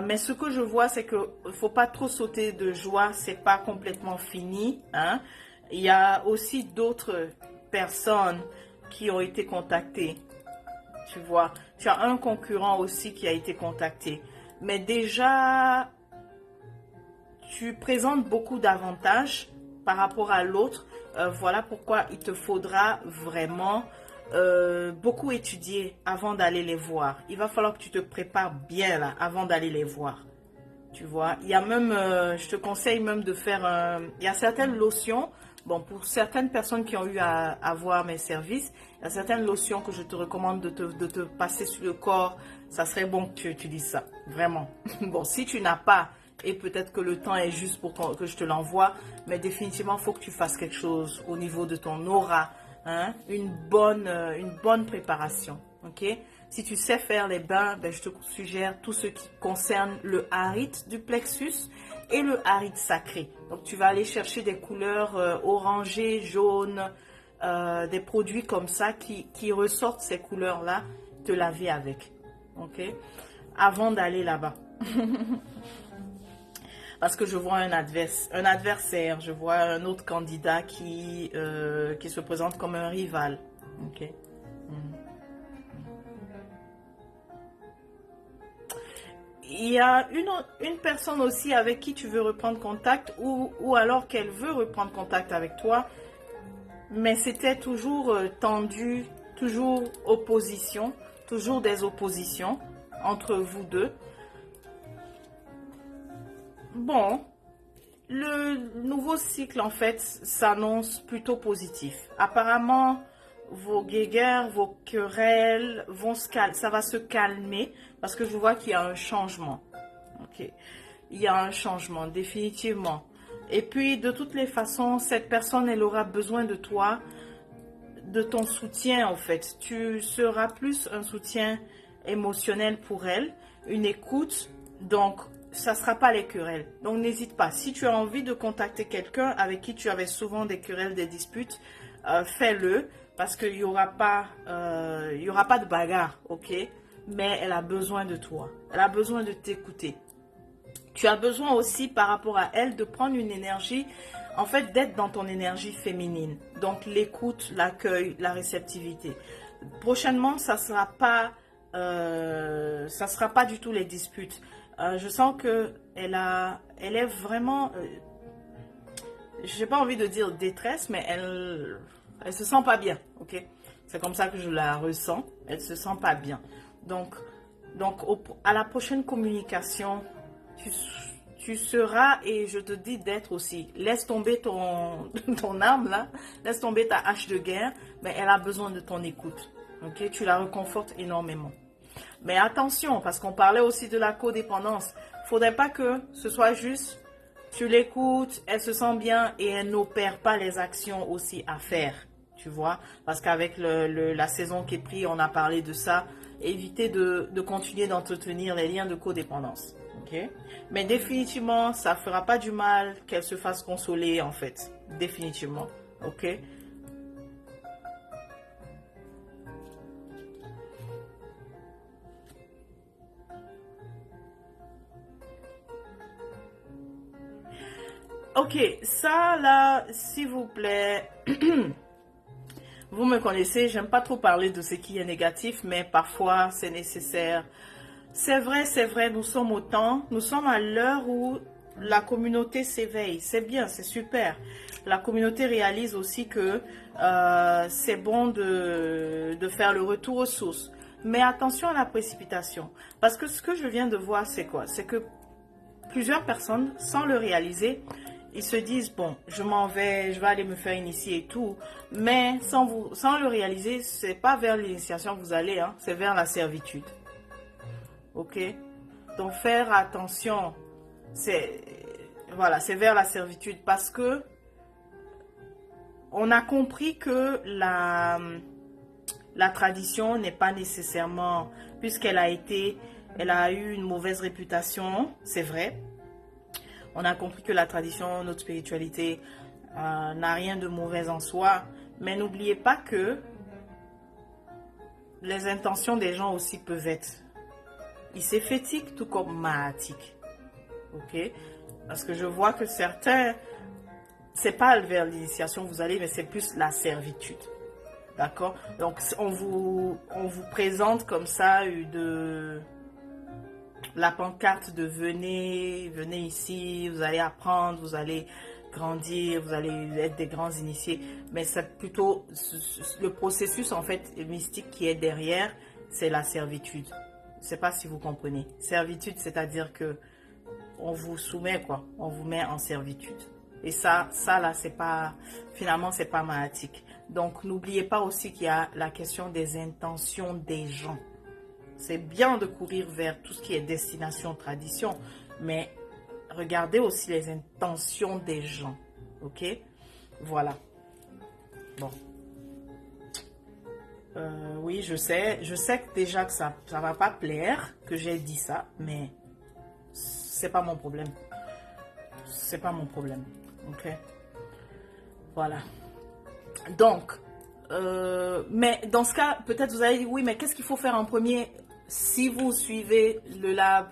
Mais ce que je vois, c'est qu'il ne faut pas trop sauter de joie, c'est pas complètement fini, hein? Il y a aussi d'autres personnes qui ont été contactées, tu vois. Tu as un concurrent aussi qui a été contacté. Mais déjà, tu présentes beaucoup d'avantages par rapport à l'autre. Voilà pourquoi il te faudra vraiment beaucoup étudier avant d'aller les voir. Il va falloir que tu te prépares bien là avant d'aller les voir. Tu vois, il y a même, je te conseille même de faire, il y a certaines lotions. Bon, pour certaines personnes qui ont eu à voir mes services, il y a certaines lotions que je te recommande de te passer sur le corps. Ça serait bon que tu utilises ça, vraiment. Bon, si tu n'as pas, et peut-être que le temps est juste pour que je te l'envoie, mais définitivement, il faut que tu fasses quelque chose au niveau de ton aura, hein? Une bonne préparation, ok? Si tu sais faire les bains, ben, je te suggère tout ce qui concerne le harite du plexus et le harite sacré. Donc, tu vas aller chercher des couleurs orangées, jaunes, des produits comme ça qui ressortent ces couleurs-là, te laver avec. Ok? Avant d'aller là-bas. Parce que je vois un adversaire, je vois un autre candidat qui se présente comme un rival. Ok. Mhm. Il y a une personne aussi avec qui tu veux reprendre contact ou alors qu'elle veut reprendre contact avec toi, mais c'était toujours tendu, toujours opposition, toujours des oppositions entre vous deux. Bon, le nouveau cycle en fait s'annonce plutôt positif. Apparemment, vos guéguerres, vos querelles ça va se calmer parce que je vois qu'il y a un changement. Ok, il y a un changement définitivement. Et puis de toutes les façons, cette personne elle aura besoin de toi, de ton soutien en fait. Tu seras plus un soutien émotionnel pour elle, une écoute. Donc ça ne sera pas les querelles. Donc n'hésite pas. Si tu as envie de contacter quelqu'un avec qui tu avais souvent des querelles, des disputes, fais-le parce qu'il n'y aura pas, il y aura pas de bagarre, ok? Mais elle a besoin de toi. Elle a besoin de t'écouter. Tu as besoin aussi par rapport à elle de prendre une énergie, en fait d'être dans ton énergie féminine. Donc l'écoute, l'accueil, la réceptivité. Prochainement, ça sera pas du tout les disputes. Je sens que elle est vraiment, j'ai pas envie de dire détresse, mais elle se sent pas bien, ok? C'est comme ça que je la ressens. Elle se sent pas bien. Donc, à la prochaine communication, tu seras, et je te dis d'être aussi. Laisse tomber ton arme là, laisse tomber ta hache de guerre, mais elle a besoin de ton écoute, ok? Tu la réconfortes énormément. Mais attention, parce qu'on parlait aussi de la codépendance. Il ne faudrait pas que ce soit juste, tu l'écoutes, elle se sent bien et elle n'opère pas les actions aussi à faire. Tu vois, parce qu'avec la saison qui est prise, on a parlé de ça. Éviter de continuer d'entretenir les liens de codépendance. Ok? Mais définitivement, ça ne fera pas du mal qu'elle se fasse consoler en fait. Définitivement. Ok? Ok, ça là, s'il vous plaît, vous me connaissez, j'aime pas trop parler de ce qui est négatif, mais parfois c'est nécessaire. C'est vrai, nous sommes au temps, nous sommes à l'heure où la communauté s'éveille. C'est bien, c'est super. La communauté réalise aussi que c'est bon de faire le retour aux sources. Mais attention à la précipitation. Parce que ce que je viens de voir, c'est quoi? C'est que plusieurs personnes, sans le réaliser, ils se disent, bon, je vais aller me faire initier et tout. Mais sans le réaliser, c'est pas vers l'initiation que vous allez, hein, c'est vers la servitude. Ok? Donc faire attention, voilà, c'est vers la servitude parce que on a compris que la tradition n'est pas nécessairement, puisqu'elle elle a eu une mauvaise réputation, c'est vrai. On a compris que la tradition, notre spiritualité n'a rien de mauvais en soi. Mais n'oubliez pas que les intentions des gens aussi peuvent être iséfétiques tout comme maatiques. Ok? Parce que je vois que certains, c'est pas vers l'initiation que vous allez, mais c'est plus la servitude. D'accord? Donc on vous présente comme ça la pancarte de venez ici, vous allez apprendre, vous allez grandir, vous allez être des grands initiés. Mais c'est plutôt le processus en fait mystique qui est derrière, c'est la servitude. Je ne sais pas si vous comprenez. Servitude, c'est-à-dire que on vous soumet quoi, on vous met en servitude. Et ça là, finalement, c'est pas mahatique. Donc n'oubliez pas aussi qu'il y a la question des intentions des gens. C'est bien de courir vers tout ce qui est destination, tradition, mais regardez aussi les intentions des gens. Ok? Voilà. Bon. Oui, je sais que déjà que ça va pas plaire que j'ai dit ça, mais c'est pas mon problème. C'est pas mon problème. Ok? Voilà. Donc, mais dans ce cas, peut-être vous allez dire, oui, mais qu'est-ce qu'il faut faire en premier? Si vous suivez le lab,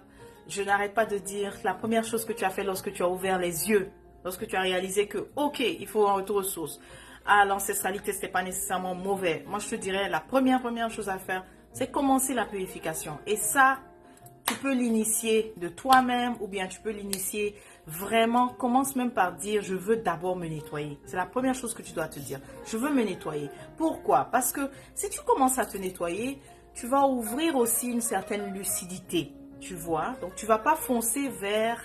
je n'arrête pas de dire la première chose que tu as fait lorsque tu as ouvert les yeux, lorsque tu as réalisé que, ok, il faut un retour aux sources. Ah, l'ancestralité, ce n'est pas nécessairement mauvais. Moi, je te dirais, la première chose à faire, c'est commencer la purification. Et ça, tu peux l'initier de toi-même ou bien tu peux l'initier vraiment. Commence même par dire, je veux d'abord me nettoyer. C'est la première chose que tu dois te dire. Je veux me nettoyer. Pourquoi? Parce que si tu commences à te nettoyer, tu vas ouvrir aussi une certaine lucidité. Tu vois? Donc, tu ne vas pas foncer vers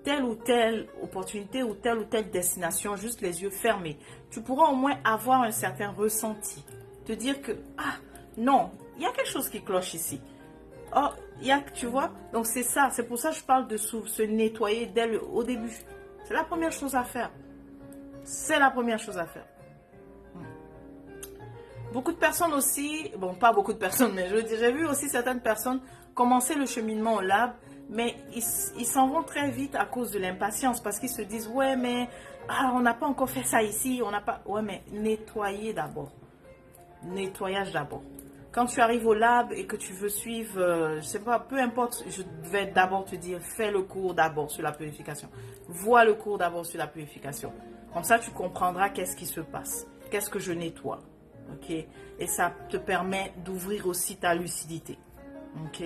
telle ou telle opportunité ou telle destination, juste les yeux fermés. Tu pourras au moins avoir un certain ressenti. Te dire que, ah, non, il y a quelque chose qui cloche ici. Oh, tu vois, donc c'est ça, c'est pour ça que je parle de se nettoyer au début. C'est la première chose à faire. C'est la première chose à faire. Beaucoup de personnes aussi, bon, pas beaucoup de personnes, mais j'ai vu aussi certaines personnes commencer le cheminement au lab, mais ils s'en vont très vite à cause de l'impatience, parce qu'ils se disent, ouais, mais on n'a pas encore fait ça ici, on n'a pas... Ouais, mais nettoyer d'abord. Nettoyage d'abord. Quand tu arrives au lab et que tu veux suivre, je sais pas, peu importe, je vais d'abord te dire, fais le cours d'abord sur la purification. Vois le cours d'abord sur la purification. Comme ça, tu comprendras qu'est-ce qui se passe. Qu'est-ce que je nettoie. Ok? Et ça te permet d'ouvrir aussi ta lucidité. Ok?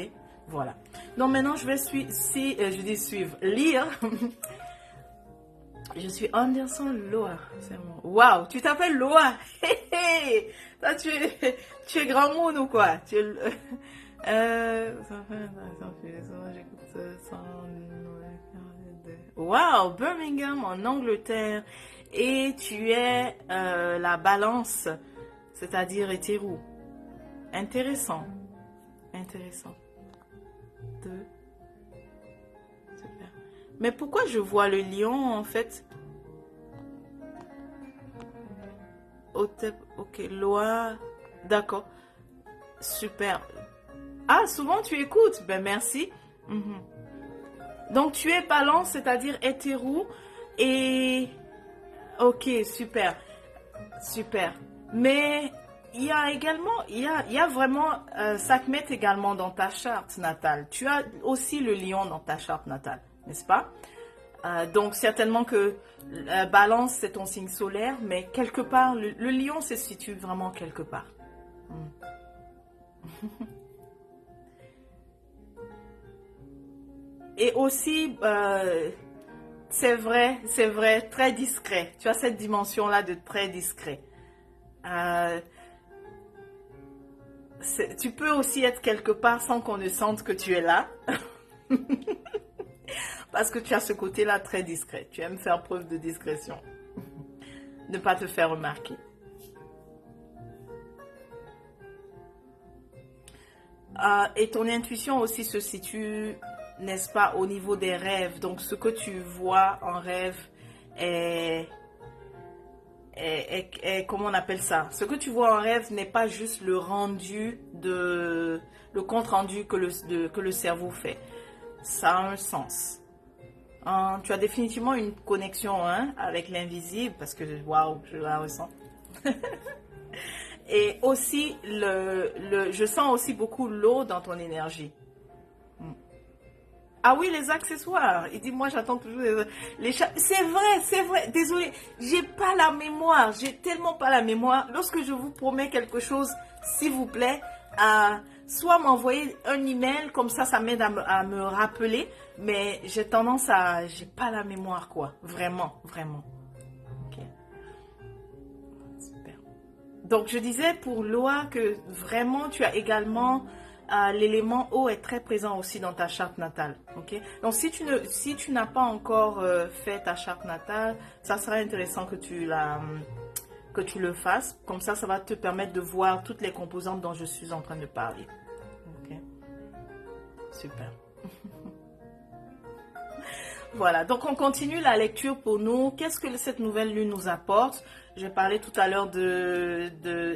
Voilà. Donc maintenant, je vais lire. Je suis Anderson Loa. Waouh, tu t'appelles Loa. Toi, tu es grand monde ou quoi? Waouh, Birmingham en Angleterre. Et tu es la balance, c'est-à-dire hétéro. Intéressant. Intéressant. Super. Mais pourquoi je vois le lion en fait? Ok, Loa. D'accord. Super. Ah, souvent tu écoutes. Ben merci. Donc tu es balance, c'est-à-dire hétéro. Et... Ok, super. Super. Mais il y a également, il y a vraiment, Sekhmet également dans ta charte natale. Tu as aussi le lion dans ta charte natale, n'est-ce pas? Donc certainement que balance c'est ton signe solaire, mais quelque part, le lion se situe vraiment quelque part. Et aussi, c'est vrai, très discret. Tu as cette dimension-là de très discret. Tu peux aussi être quelque part sans qu'on ne sente que tu es là. Parce que tu as ce côté-là très discret. Tu aimes faire preuve de discrétion. Ne pas te faire remarquer. Et ton intuition aussi se situe, n'est-ce pas, au niveau des rêves. Donc, ce que tu vois en rêve est comment on appelle ça? Ce que tu vois en rêve n'est pas juste le compte rendu que le cerveau fait. Ça a un sens. Tu as définitivement une connexion avec l'invisible parce que, waouh, je la ressens. Et aussi, je sens aussi beaucoup l'eau dans ton énergie. Ah oui, les accessoires. Il dit, moi, j'attends toujours les chats. C'est vrai. Désolé, j'ai pas la mémoire. J'ai tellement pas la mémoire. Lorsque je vous promets quelque chose, s'il vous plaît, soit m'envoyer un email, comme ça m'aide à me rappeler. Mais j'ai pas la mémoire, quoi. Vraiment. Ok. Super. Donc, je disais pour Loa que vraiment, tu as également... l'élément eau est très présent aussi dans ta charte natale. Okay? Donc, si tu n'as pas encore fait ta charte natale, ça serait intéressant que tu le fasses. Comme ça va te permettre de voir toutes les composantes dont je suis en train de parler. Okay? Super. Voilà, donc on continue la lecture pour nous. Qu'est-ce que cette nouvelle lune nous apporte? J'ai parlé tout à l'heure de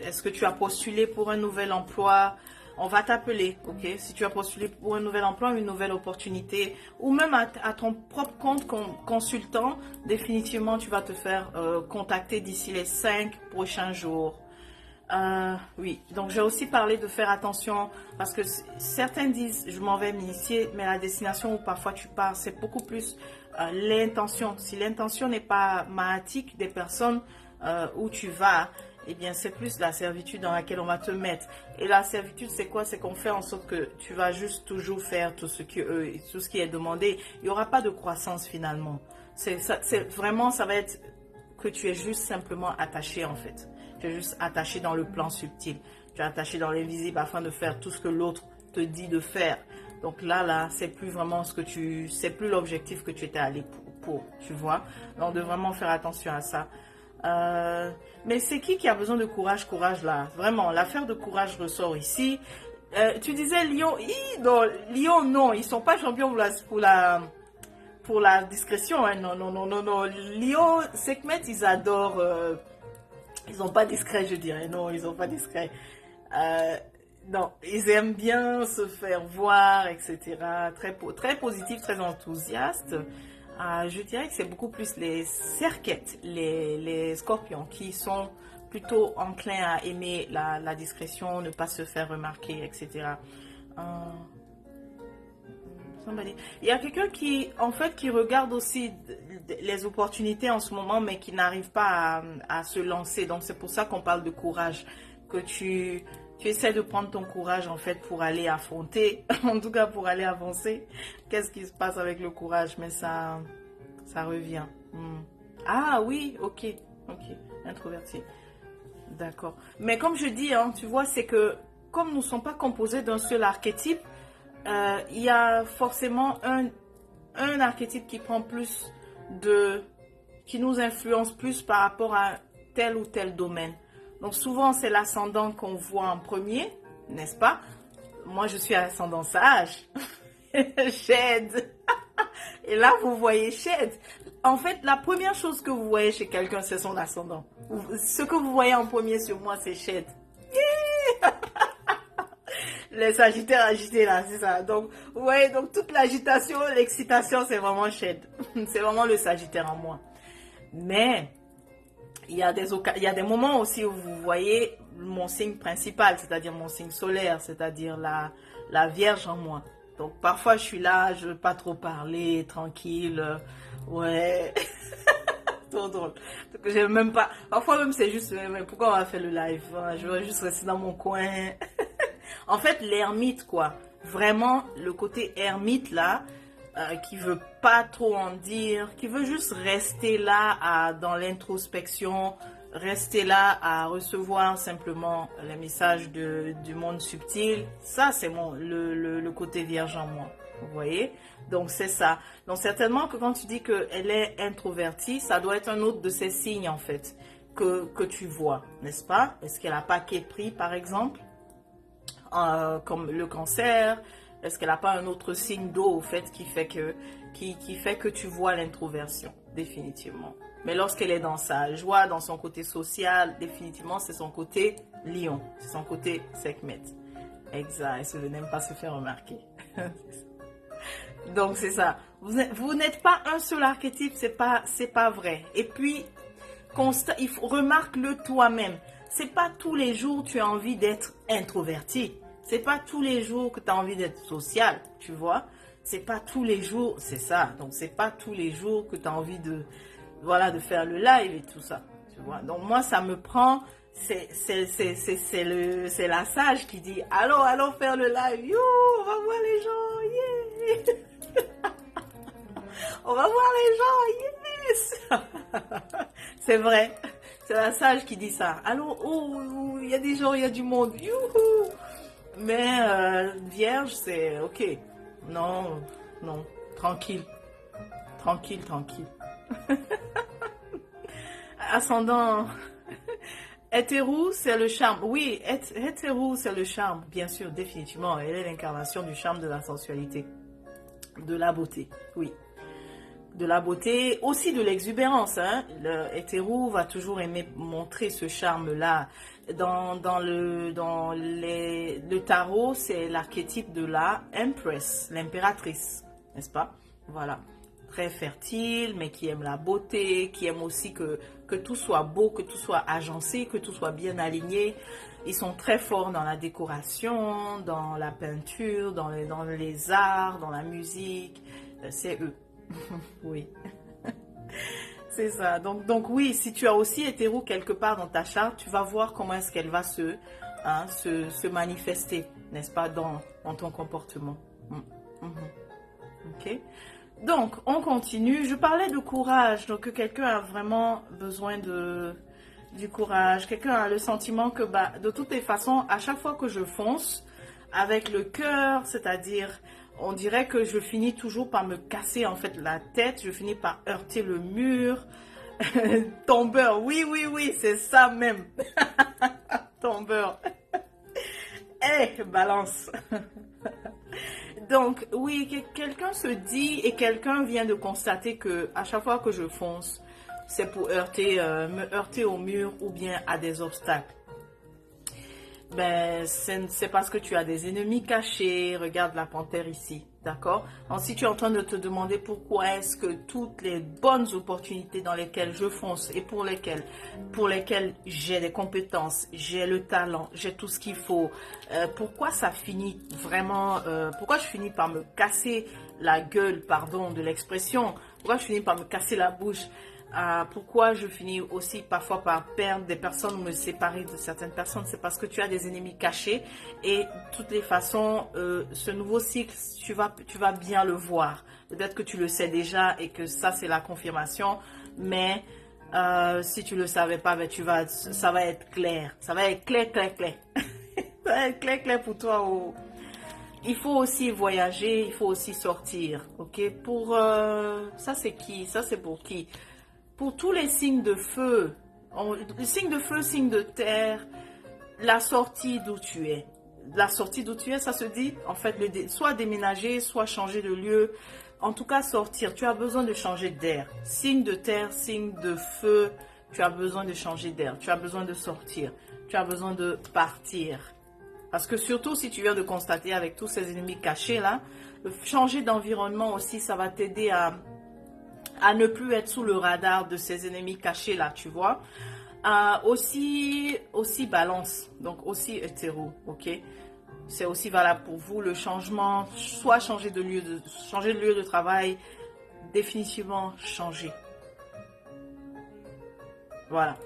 est-ce que tu as postulé pour un nouvel emploi? On va t'appeler, ok? Si tu as postulé pour un nouvel emploi, une nouvelle opportunité, ou même à ton propre compte consultant, définitivement, tu vas te faire contacter d'ici les 5 prochains jours. Oui, donc j'ai aussi parlé de faire attention parce que certains disent je m'en vais m'initier, mais la destination où parfois tu pars, c'est beaucoup plus l'intention. Si l'intention n'est pas mahatique des personnes où tu vas, eh bien c'est plus la servitude dans laquelle on va te mettre. Et la servitude, c'est quoi? C'est qu'on fait en sorte que tu vas juste toujours faire tout ce tout ce qui est demandé. Il n'y aura pas de croissance finalement. C'est vraiment, ça va être que tu es juste simplement attaché en fait. Tu es juste attaché dans le plan subtil. Tu es attaché dans l'invisible afin de faire tout ce que l'autre te dit de faire. Donc là, c'est plus vraiment c'est plus l'objectif que tu étais allé pour, tu vois. Donc de vraiment faire attention à ça. Mais c'est qui a besoin de courage là? Vraiment, l'affaire de courage ressort ici. Tu disais Lyon, non, Lyon non, ils sont pas champions pour la discrétion, hein. Non, non, non, non, non. Lyon, Sekhmet, ils adorent. Ils sont pas discrets, je dirais. Non, ils sont pas discrets. Non, ils aiment bien se faire voir, etc. Très positif, très enthousiaste. Je dirais que c'est beaucoup plus les cerquettes, les scorpions qui sont plutôt enclins à aimer la discrétion, ne pas se faire remarquer, etc. Il y a quelqu'un qui regarde aussi les opportunités en ce moment, mais qui n'arrive pas à se lancer. Donc, c'est pour ça qu'on parle de courage, que tu essaies de prendre ton courage, en fait, pour aller affronter, en tout cas, pour aller avancer. Qu'est-ce qui se passe avec le courage? Mais ça revient. Ah oui, ok, introverti. D'accord. Mais comme je dis, hein, tu vois, c'est que comme nous ne sommes pas composés d'un seul archétype, il y a forcément un archétype qui prend qui nous influence plus par rapport à tel ou tel domaine. Donc souvent c'est l'ascendant qu'on voit en premier, n'est-ce pas? Moi je suis ascendant sage, Shed. Et là vous voyez Shed. En fait la première chose que vous voyez chez quelqu'un c'est son ascendant. Ce que vous voyez en premier sur moi c'est Shed. Les sagittaires agités là, c'est ça. Donc, ouais, donc toute l'agitation, l'excitation, c'est vraiment Shed. C'est vraiment le sagittaire en moi. Mais, il y a des moments aussi où vous voyez mon signe principal, c'est-à-dire mon signe solaire, c'est-à-dire la Vierge en moi. Donc, parfois, je suis là, je veux pas trop parler, tranquille. Ouais. Trop drôle. Donc, j'aime même pas. Parfois, même, c'est juste, mais pourquoi on va faire le live? Je veux juste rester dans mon coin. En fait, l'ermite, quoi. Vraiment, le côté ermite, là, qui veut pas trop en dire, qui veut juste rester là dans l'introspection, rester là à recevoir simplement les messages du monde subtil. Ça, c'est le côté vierge en moi. Vous voyez? Donc, c'est ça. Donc, certainement que quand tu dis qu'elle est introvertie, ça doit être un autre de ces signes, en fait, que tu vois, n'est-ce pas? Est-ce qu'elle a pas pris, par exemple? Comme le cancer, est-ce qu'elle n'a pas un autre signe d'eau au fait qui fait que tu vois l'introversion, définitivement. Mais lorsqu'elle est dans sa joie, dans son côté social, définitivement c'est son côté lion, c'est son côté Sekhmet. Exact, elle n'aime pas se faire remarquer. Donc c'est ça. Vous n'êtes pas un seul archétype, c'est pas vrai. Et puis remarque-le toi-même. C'est pas tous les jours que tu as envie d'être introverti. C'est pas tous les jours que tu as envie d'être social, tu vois. C'est pas tous les jours, c'est ça. Donc c'est pas tous les jours que tu as envie de faire le live et tout ça, tu vois. Donc moi ça me prend, c'est la sage qui dit allons faire le live. Yo, on va voir les gens. Yeah. On va voir les gens. Yes. C'est vrai. C'est la sage qui dit ça. Allô, oh, il y a des gens, il y a du monde. Youhou. Mais vierge, c'est ok. Non, tranquille. Tranquille. Ascendant hétéro, c'est le charme. Oui, hétéro, c'est le charme. Bien sûr, définitivement. Elle est l'incarnation du charme, de la sensualité, de la beauté. Oui. De la beauté, aussi de l'exubérance. Hein. Le hétéro va toujours aimer montrer ce charme-là. Dans le tarot, c'est l'archétype de la Empress, l'impératrice, n'est-ce pas? Voilà. Très fertile, mais qui aime la beauté, qui aime aussi que que tout soit beau, que tout soit agencé, que tout soit bien aligné. Ils sont très forts dans la décoration, dans la peinture, dans les arts, dans la musique. C'est eux. Oui. C'est ça. Donc oui, si tu as aussi hétéro quelque part dans ta charte, tu vas voir comment est-ce qu'elle va se manifester, n'est-ce pas, dans ton comportement. Ok. Donc, on continue. Je parlais de courage. Donc, que quelqu'un a vraiment besoin du courage. Quelqu'un a le sentiment que, bah, de toutes les façons, à chaque fois que je fonce avec le cœur, c'est-à-dire, on dirait que je finis toujours par me casser, en fait, la tête. Je finis par heurter le mur. Tombeur. Oui, oui, oui, c'est ça même. Tombeur. Eh, balance. Donc, oui, quelqu'un se dit et quelqu'un vient de constater que à chaque fois que je fonce, c'est pour me heurter au mur ou bien à des obstacles. Ben, c'est parce que tu as des ennemis cachés. Regarde la panthère ici, d'accord? Donc, si tu es en train de te demander pourquoi est-ce que toutes les bonnes opportunités dans lesquelles je fonce et pour lesquelles j'ai des compétences, j'ai le talent, j'ai tout ce qu'il faut, pourquoi ça finit vraiment, pourquoi je finis par me casser la gueule, pardon de l'expression, pourquoi je finis par me casser la bouche? Pourquoi je finis aussi parfois par perdre des personnes ou me séparer de certaines personnes, c'est parce que tu as des ennemis cachés et de toutes les façons, ce nouveau cycle, tu vas bien le voir. Peut-être que tu le sais déjà et que ça c'est la confirmation, mais si tu le savais pas, ben, ça va être clair. Ça va être clair, clair, clair. Ça va être clair, clair pour toi. Oh. Il faut aussi voyager, il faut aussi sortir, ok? Ça c'est qui? Ça c'est pour qui? Pour tous les signes de feu, signes de feu, signes de terre, la sortie d'où tu es. La sortie d'où tu es, ça se dit, en fait, soit déménager, soit changer de lieu. En tout cas, sortir. Tu as besoin de changer d'air. Signe de terre, signe de feu, tu as besoin de changer d'air. Tu as besoin de sortir. Tu as besoin de partir. Parce que surtout, si tu viens de constater avec tous ces ennemis cachés là, changer d'environnement aussi, ça va t'aider à ne plus être sous le radar de ces ennemis cachés là, tu vois. Aussi balance, donc aussi hétéro, ok. C'est aussi valable pour vous, le changement, soit changer de lieu de travail, définitivement changer. Voilà.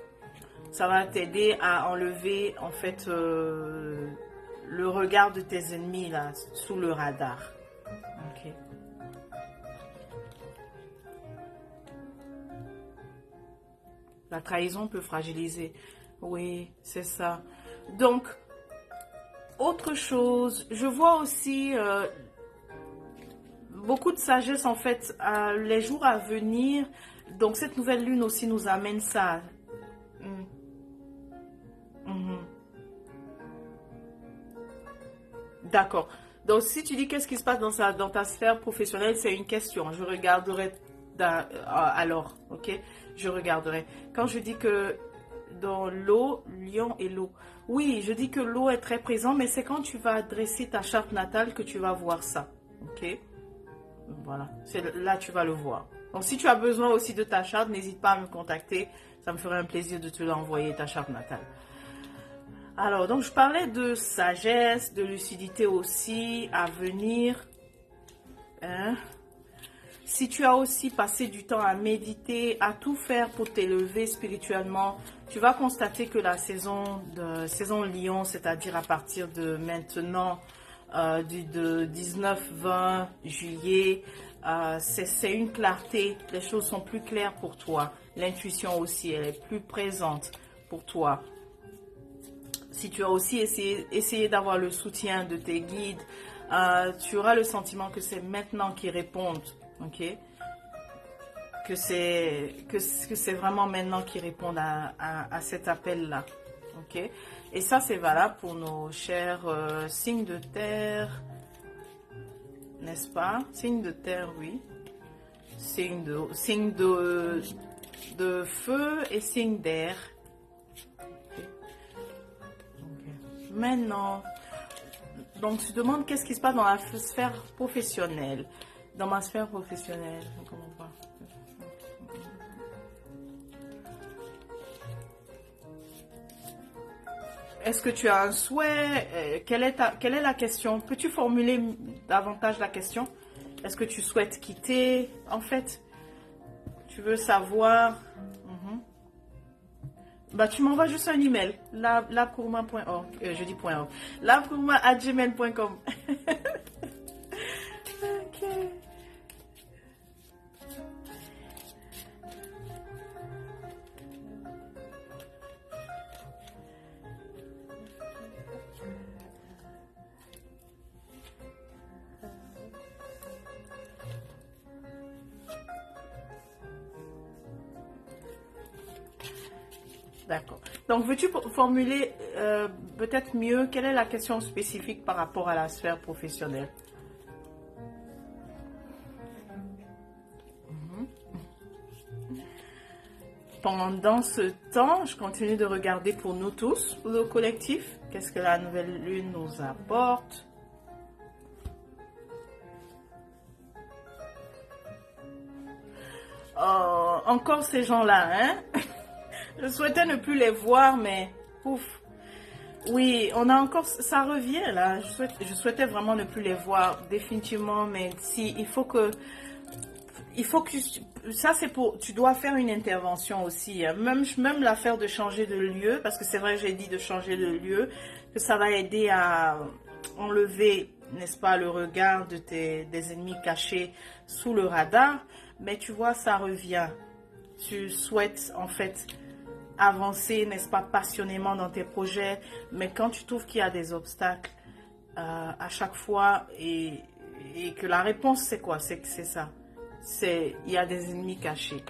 Ça va t'aider à enlever en fait le regard de tes ennemis là, sous le radar. Ok. La trahison peut fragiliser. Oui, c'est ça. Donc, autre chose, je vois aussi beaucoup de sagesse en fait, les jours à venir. Donc, cette nouvelle lune aussi nous amène ça. D'accord. Donc, si tu dis qu'est-ce qui se passe dans ta sphère professionnelle, c'est une question. Je regarderai alors, ok? Je regarderai. Quand je dis que dans l'eau, lion et l'eau. Oui, je dis que l'eau est très présente, mais c'est quand tu vas dresser ta charte natale que tu vas voir ça. Ok? Voilà. Là, tu vas le voir. Donc, si tu as besoin aussi de ta charte, n'hésite pas à me contacter. Ça me ferait un plaisir de te l'envoyer, ta charte natale. Alors, donc, je parlais de sagesse, de lucidité aussi à venir. Hein? Si tu as aussi passé du temps à méditer, à tout faire pour t'élever spirituellement, tu vas constater que la saison Lion, c'est-à-dire à partir de maintenant, de 19-20 juillet, c'est une clarté. Les choses sont plus claires pour toi. L'intuition aussi, elle est plus présente pour toi. Si tu as aussi essayé d'avoir le soutien de tes guides, tu auras le sentiment que c'est maintenant qu'ils répondent. Ok, que c'est vraiment maintenant qu'ils répondent à cet appel là. Ok, et ça c'est valable pour nos chers signes de terre, n'est-ce pas? Signes de terre, oui. Signes de feu et signes d'air. Okay. Okay. Maintenant, donc tu te demandes qu'est-ce qui se passe dans la sphère professionnelle. Dans ma sphère professionnelle, comment pas. est-ce que tu as un souhait? Quelle est la question? Peux-tu formuler davantage la question? Est-ce que tu souhaites quitter? En fait, tu veux savoir. Mhm. Bah, tu m'envoies juste un email. Labcourma.org. Je dis .org. Labcourma@gmail.com. Ok. D'accord. Donc, veux-tu formuler peut-être mieux quelle est la question spécifique par rapport à la sphère professionnelle? Pendant ce temps, je continue de regarder pour nous tous, pour le collectif. Qu'est-ce que la nouvelle lune nous apporte? Oh, encore ces gens-là, hein? Je souhaitais ne plus les voir, mais ouf. Oui, on a encore, ça revient là. Je souhaitais vraiment ne plus les voir, définitivement, mais si, il faut que ça c'est pour, tu dois faire une intervention aussi, hein. Même l'affaire de changer de lieu, parce que c'est vrai que j'ai dit de changer de lieu, que ça va aider à enlever, n'est-ce pas, le regard des ennemis cachés sous le radar, mais tu vois, ça revient. Tu souhaites en fait avancer, n'est-ce pas, passionnément dans tes projets, mais quand tu trouves qu'il y a des obstacles à chaque fois et que la réponse c'est quoi? C'est que c'est ça. Il y a des ennemis cachés.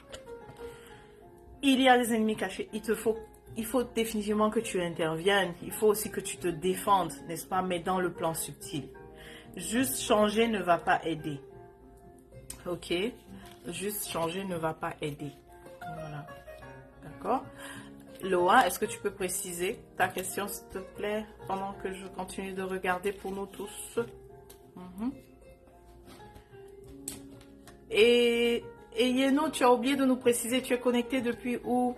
Il y a des ennemis cachés. Il faut définitivement que tu interviennes. Il faut aussi que tu te défendes, n'est-ce pas, mais dans le plan subtil. Juste changer ne va pas aider. Ok? Juste changer ne va pas aider. Voilà. D'accord? Loa, est-ce que tu peux préciser ta question, s'il te plaît, pendant que je continue de regarder pour nous tous? Mhm. Et Yeno, tu as oublié de nous préciser, tu es connecté depuis où?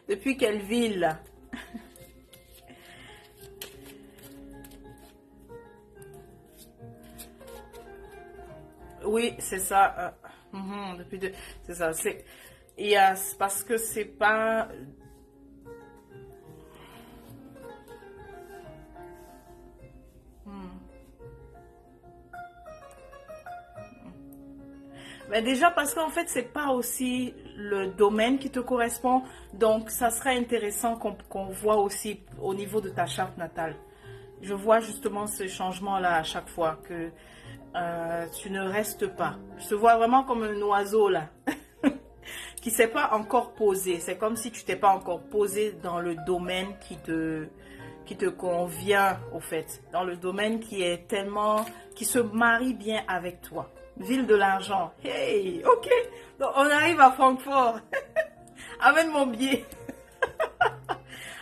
Depuis quelle ville? Oui, c'est ça. C'est ça. Yes, parce que c'est pas. Mais déjà parce qu'en fait, c'est pas aussi le domaine qui te correspond. Donc, ça serait intéressant qu'on voit aussi au niveau de ta charte natale. Je vois justement ce changement-là à chaque fois que tu ne restes pas. Je te vois vraiment comme un oiseau là, qui ne s'est pas encore posé. C'est comme si tu t'es pas encore posé dans le domaine qui te convient au fait. Dans le domaine qui se marie bien avec toi. Ville de l'argent. Hey, ok. Donc, on arrive à Francfort. Amène mon billet.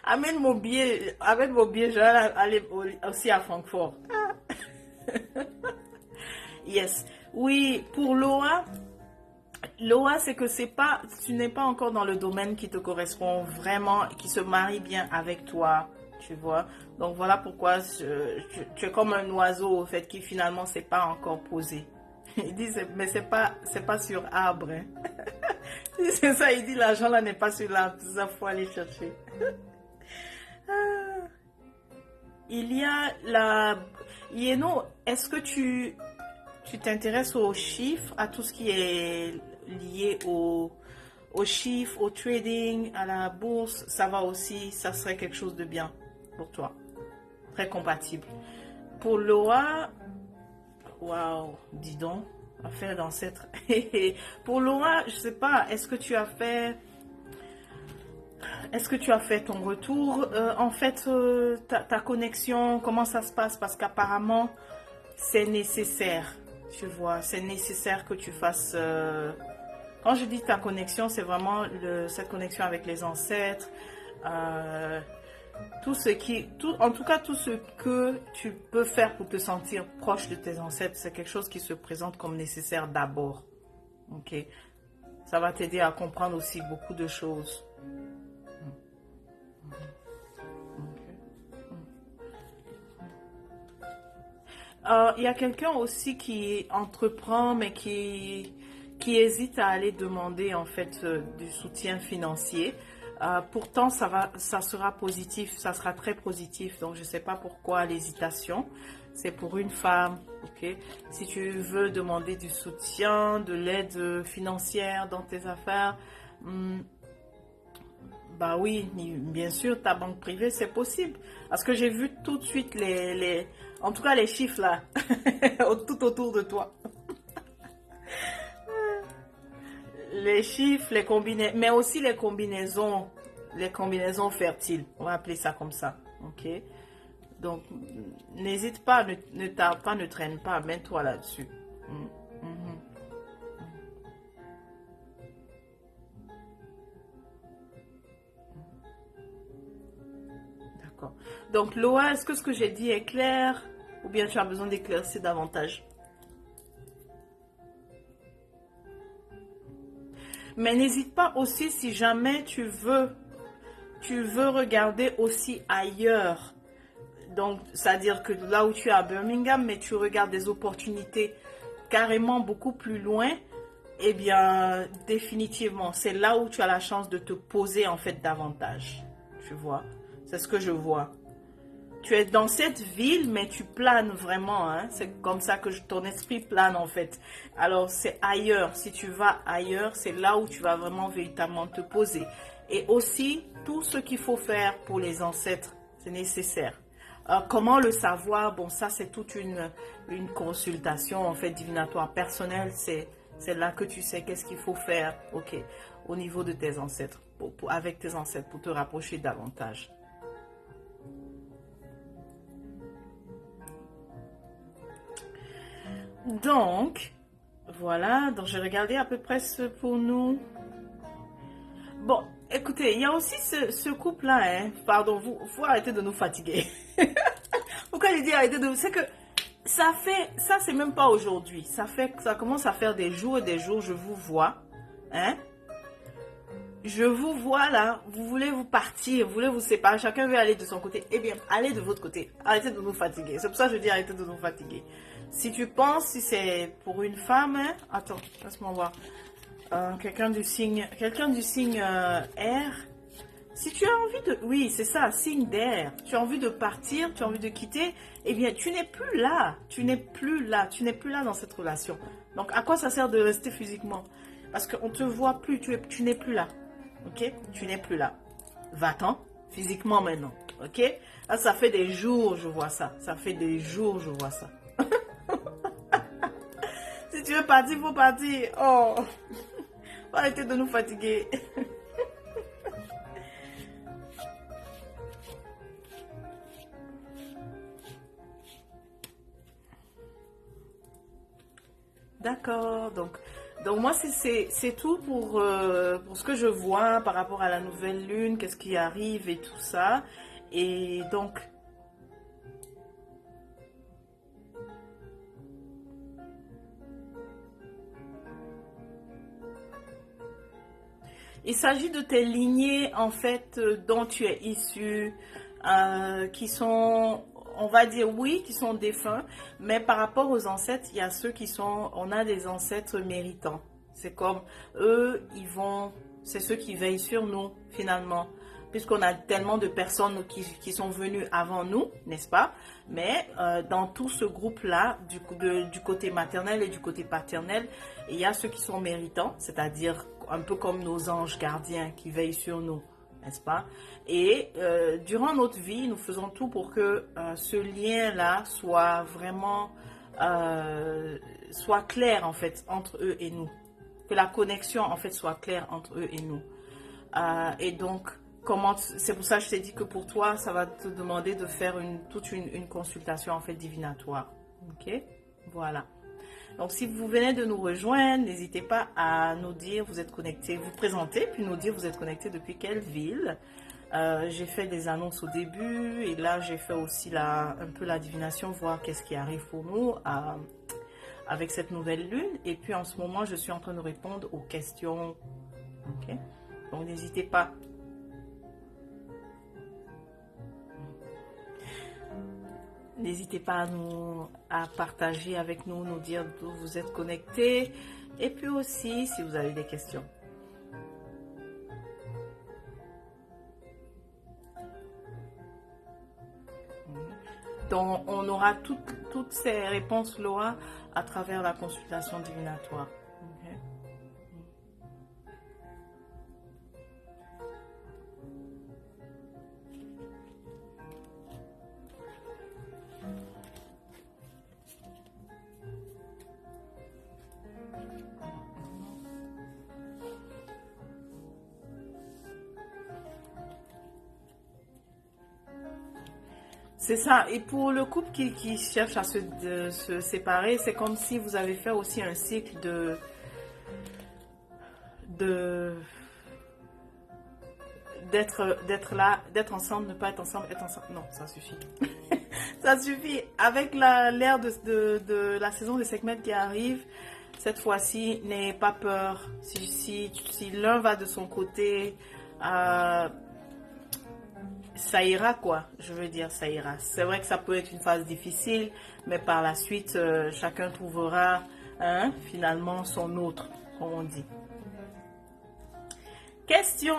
Amène mon billet. Amène mon billet. Je vais aller aussi à Francfort. Yes. Oui, pour Loa, c'est que tu n'es pas encore dans le domaine qui te correspond vraiment, qui se marie bien avec toi, tu vois. Donc voilà pourquoi tu es comme un oiseau, au fait, qui finalement s'est pas encore posé. Il dit, mais c'est pas sur arbre, hein. C'est ça, il dit, l'argent là n'est pas sur l'arbre, tout ça, faut aller chercher. Ah. Il y a la... Yeno, est-ce que tu t'intéresses aux chiffres, à tout ce qui est lié aux chiffres, au trading, à la bourse? Ça va aussi, ça serait quelque chose de bien pour toi. Très compatible. Pour Loa, waouh, dis donc, affaire d'ancêtre. Pour Loa, je sais pas, est-ce que tu as fait ton retour? En fait, ta connexion, comment ça se passe? Parce qu'apparemment, c'est nécessaire. Tu vois, c'est nécessaire que tu fasses... Quand je dis ta connexion, c'est vraiment cette connexion avec les ancêtres. En tout cas, tout ce que tu peux faire pour te sentir proche de tes ancêtres, c'est quelque chose qui se présente comme nécessaire d'abord. Ok? Ça va t'aider à comprendre aussi beaucoup de choses. Il y a quelqu'un aussi qui entreprend, mais qui hésite à aller demander en fait du soutien financier. Pourtant, ça sera positif, ça sera très positif. Donc, je ne sais pas pourquoi l'hésitation. C'est pour une femme, ok? Si tu veux demander du soutien, de l'aide financière dans tes affaires, bah oui, bien sûr, ta banque privée, c'est possible. Parce que j'ai vu tout de suite en tout cas les chiffres là, tout autour de toi. Les chiffres, les combinaisons, mais aussi les combinaisons fertiles. On va appeler ça comme ça, ok? Donc, n'hésite pas, ne tarde pas, ne traîne pas, mets-toi là-dessus. Mhm. D'accord. Donc, Loa, est-ce que ce que j'ai dit est clair? Ou bien tu as besoin d'éclaircir davantage? Mais n'hésite pas aussi si jamais tu veux regarder aussi ailleurs. Donc, c'est-à-dire que là où tu es à Birmingham, mais tu regardes des opportunités carrément beaucoup plus loin, eh bien, définitivement, c'est là où tu as la chance de te poser en fait davantage. Tu vois, c'est ce que je vois. Tu es dans cette ville, mais tu planes vraiment, hein. C'est comme ça que ton esprit plane en fait. Alors c'est ailleurs. Si tu vas ailleurs, c'est là où tu vas vraiment véritablement te poser. Et aussi, tout ce qu'il faut faire pour les ancêtres, c'est nécessaire. Comment le savoir? Bon, ça c'est toute une consultation en fait divinatoire personnelle. C'est là que tu sais qu'est-ce qu'il faut faire, ok, au niveau de tes ancêtres, avec tes ancêtres, pour te rapprocher davantage. Donc, voilà, donc j'ai regardé à peu près ce pour nous. Bon, écoutez, il y a aussi ce couple-là, hein. Pardon, vous arrêtez de nous fatiguer. Pourquoi je dis arrêtez de... C'est que ça c'est même pas aujourd'hui. Ça commence à faire des jours et des jours, je vous vois, hein. Je vous vois là, vous voulez vous partir, vous voulez vous séparer, chacun veut aller de son côté. Eh bien, allez de votre côté. Arrêtez de nous fatiguer. C'est pour ça que je dis arrêtez de nous fatiguer. Si tu penses, si c'est pour une femme, hein, attends, laisse-moi voir. Quelqu'un du signe R. Si tu as envie de, oui, c'est ça, signe d'air. Tu as envie de partir, tu as envie de quitter, eh bien, tu n'es plus là. Tu n'es plus là. Tu n'es plus là dans cette relation. Donc, à quoi ça sert de rester physiquement? Parce qu'on te voit plus, tu n'es plus là. Ok? Tu n'es plus là. Va-t'en physiquement maintenant. Ok? Là, ça fait des jours, je vois ça. Ça fait des jours, je vois ça. Si tu veux partir, il faut partir. Oh, faut arrêter de nous fatiguer. D'accord. Donc moi, c'est tout pour ce que je vois par rapport à la nouvelle lune, qu'est-ce qui arrive et tout ça. Et donc, il s'agit de tes lignées, en fait, dont tu es issu, qui sont, on va dire oui, qui sont défunts, mais par rapport aux ancêtres, il y a ceux qui sont, on a des ancêtres méritants. C'est comme eux, c'est ceux qui veillent sur nous, finalement. Puisqu'on a tellement de personnes qui sont venues avant nous, n'est-ce pas? Mais dans tout ce groupe-là, du côté maternel et du côté paternel, il y a ceux qui sont méritants, c'est-à-dire un peu comme nos anges gardiens qui veillent sur nous, n'est-ce pas? Et durant notre vie, nous faisons tout pour que ce lien-là soit vraiment soit clair en fait entre eux et nous, que la connexion en fait soit claire entre eux et nous. Et donc, c'est pour ça que je t'ai dit que pour toi, ça va te demander de faire toute une consultation en fait divinatoire. Ok? Voilà. Donc, si vous venez de nous rejoindre, n'hésitez pas à nous dire vous êtes connecté, vous présenter, puis nous dire vous êtes connecté depuis quelle ville. J'ai fait des annonces au début et là, j'ai fait aussi un peu la divination, voir qu'est-ce qui arrive pour nous avec cette nouvelle lune. Et puis, en ce moment, je suis en train de répondre aux questions. Ok? Donc, n'hésitez pas. N'hésitez pas à partager avec nous, nous dire d'où vous êtes connectés. Et puis aussi, si vous avez des questions. Donc, on aura toutes ces réponses, Laura, à travers la consultation divinatoire. Ok. C'est ça. Et pour le couple qui cherche à se séparer, c'est comme si vous avez fait aussi un cycle de d'être là, d'être ensemble, ne pas être ensemble, être ensemble. Non, ça suffit. Ça suffit. Avec l'ère de la saison des segments qui arrive, cette fois-ci, n'ayez pas peur. Si l'un va de son côté, ça ira quoi, je veux dire, ça ira. C'est vrai que ça peut être une phase difficile, mais par la suite, chacun trouvera finalement son autre, comme on dit. Question.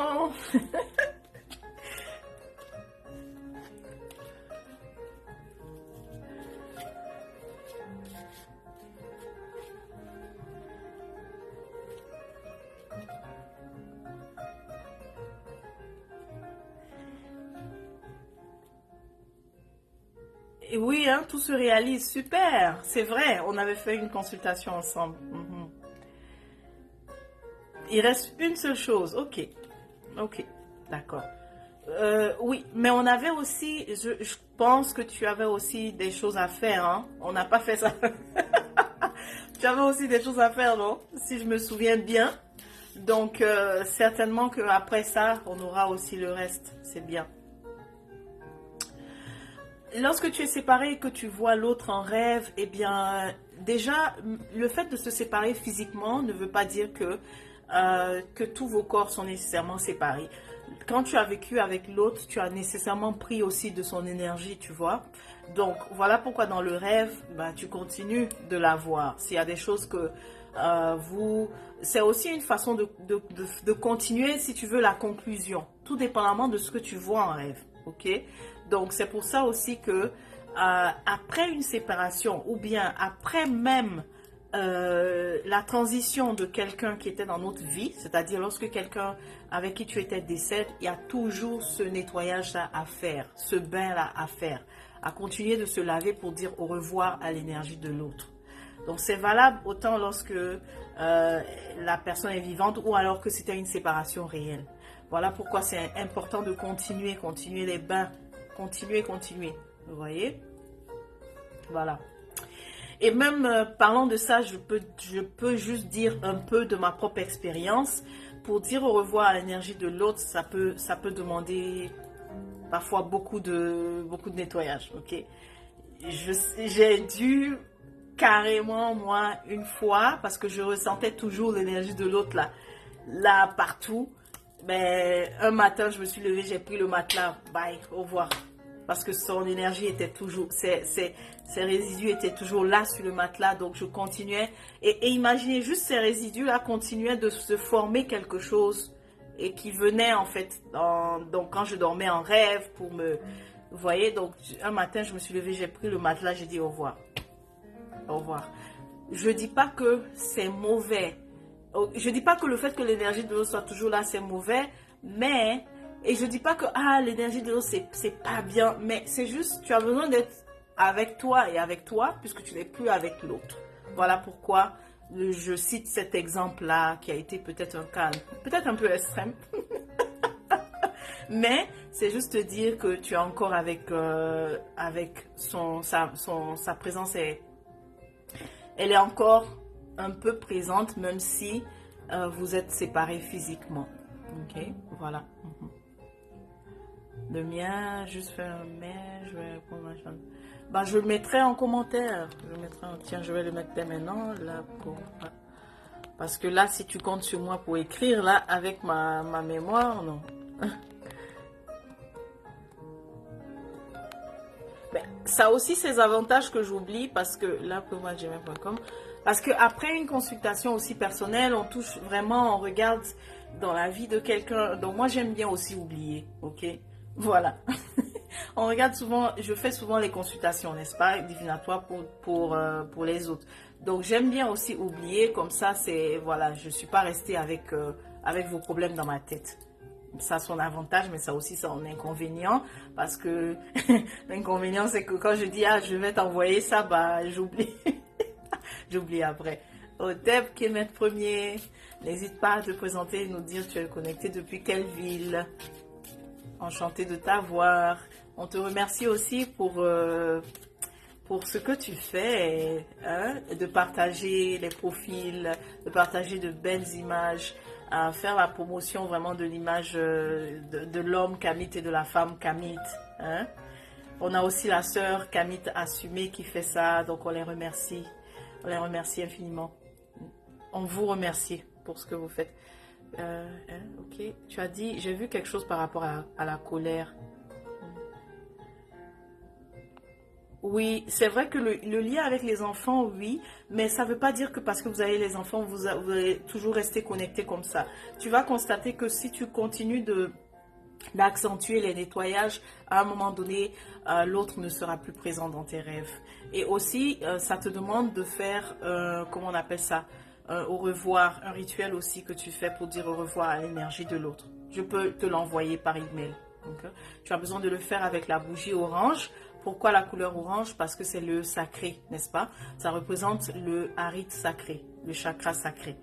Et oui, hein, tout se réalise, super, c'est vrai, on avait fait une consultation ensemble. Il reste une seule chose, ok, d'accord. Oui, mais on avait aussi, je pense que tu avais aussi des choses à faire, hein. On n'a pas fait ça. Tu avais aussi des choses à faire, non? Si je me souviens bien. Donc, certainement qu'après ça, on aura aussi le reste, c'est bien. Lorsque tu es séparé et que tu vois l'autre en rêve, eh bien, déjà, le fait de se séparer physiquement ne veut pas dire que tous vos corps sont nécessairement séparés. Quand tu as vécu avec l'autre, tu as nécessairement pris aussi de son énergie, tu vois. Donc, voilà pourquoi dans le rêve, bah, tu continues de la voir. S'il y a des choses que c'est aussi une façon de continuer, si tu veux, la conclusion. Tout dépendamment de ce que tu vois en rêve, ok? Donc, c'est pour ça aussi que après une séparation ou bien après même la transition de quelqu'un qui était dans notre vie, c'est-à-dire lorsque quelqu'un avec qui tu étais décède, il y a toujours ce nettoyage-là à faire, ce bain-là à faire, à continuer de se laver pour dire au revoir à l'énergie de l'autre. Donc, c'est valable autant lorsque la personne est vivante ou alors que c'était une séparation réelle. Voilà pourquoi c'est important de continuer les bains. Continuer. Vous voyez? Voilà. Et même parlant de ça, je peux juste dire un peu de ma propre expérience. Pour dire au revoir à l'énergie de l'autre, ça peut demander parfois beaucoup de nettoyage. Ok? J'ai dû carrément, moi, une fois, parce que je ressentais toujours l'énergie de l'autre là partout. Mais un matin, je me suis levée, j'ai pris le matelas, bye, au revoir. Parce que son énergie était toujours, ses résidus étaient toujours là sur le matelas, donc je continuais. Et imaginez juste ces résidus-là continuaient de se former quelque chose et qui venait en fait, donc quand je dormais en rêve pour me... Vous voyez, donc un matin, je me suis levée, j'ai pris le matelas, j'ai dit au revoir. Au revoir. Je dis pas que c'est mauvais. Je dis pas que le fait que l'énergie de l'eau soit toujours là, c'est mauvais, mais, et je dis pas que l'énergie de l'eau c'est pas bien, mais c'est juste, tu as besoin d'être avec toi et avec toi, puisque tu n'es plus avec l'autre. Voilà pourquoi je cite cet exemple-là, qui a été peut-être un cas, peut-être un peu extrême, mais c'est juste te dire que tu es encore avec sa présence, elle est encore un peu présente, même si vous êtes séparés physiquement. Ok, voilà. Le mien, juste faire un mail, je vais répondre à ça. Bah, je le mettrai en commentaire. Tiens, je vais le mettre dès maintenant, là, parce que là, si tu comptes sur moi pour écrire, là, avec ma mémoire, non. Ben, ça a aussi ses avantages que j'oublie parce que là, pour moi, gmail.com, parce qu'après une consultation aussi personnelle, on touche vraiment, on regarde dans la vie de quelqu'un. Donc moi, j'aime bien aussi oublier, ok? Voilà. On regarde souvent, je fais souvent les consultations, n'est-ce pas, divinatoires pour les autres. Donc j'aime bien aussi oublier, comme ça, c'est, voilà, je ne suis pas restée avec vos problèmes dans ma tête. Ça a son avantage, mais ça aussi son inconvénient, parce que l'inconvénient, c'est que quand je dis, ah, je vais t'envoyer ça, bah, j'oublie. J'oublie après. Otep, qui est maître premier, n'hésite pas à te présenter et nous dire tu es connecté depuis quelle ville. Enchanté de t'avoir. On te remercie aussi pour ce que tu fais, hein, de partager les profils, de partager de belles images, à faire la promotion vraiment de l'image de l'homme Kamit et de la femme Kamit. Hein. On a aussi la sœur Kamit Assumé qui fait ça, donc on les remercie. On les remercie infiniment. On vous remercie pour ce que vous faites. Ok, tu as dit, j'ai vu quelque chose par rapport à la colère. Oui, c'est vrai que le lien avec les enfants, oui, mais ça ne veut pas dire que parce que vous avez les enfants, vous allez toujours rester connecté comme ça. Tu vas constater que si tu continues d'accentuer les nettoyages, à un moment donné, l'autre ne sera plus présent dans tes rêves. Et aussi, ça te demande de faire, comment on appelle ça, au revoir, un rituel aussi que tu fais pour dire au revoir à l'énergie de l'autre. Je peux te l'envoyer par email. Okay? Tu as besoin de le faire avec la bougie orange. Pourquoi la couleur orange? Parce que c'est le sacré, n'est-ce pas? Ça représente le harit sacré, le chakra sacré.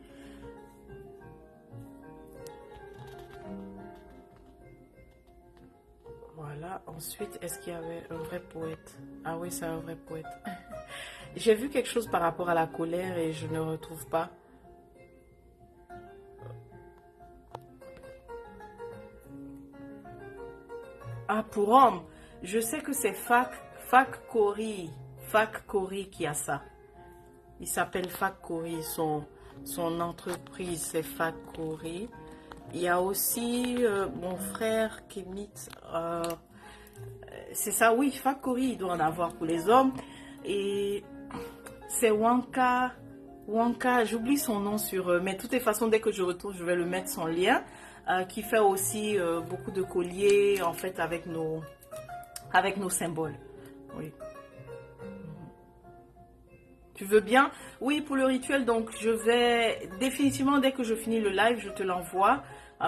Voilà, ensuite, est-ce qu'il y avait un vrai poète? Ah oui, c'est un vrai poète. J'ai vu quelque chose par rapport à la colère et je ne retrouve pas. Ah, pour homme, je sais que c'est Fak Kori qui a ça. Il s'appelle Fak Kori, son entreprise c'est Fak Kori. Il y a aussi mon frère Kemit, c'est ça, oui, Fak Kori, il doit en avoir pour les hommes. Et c'est Wanka, j'oublie son nom mais de toutes les façons, dès que je retourne, je vais le mettre son lien, qui fait aussi beaucoup de colliers, en fait, avec nos symboles. Oui. Tu veux bien? Oui, pour le rituel, donc je vais définitivement, dès que je finis le live, je te l'envoie.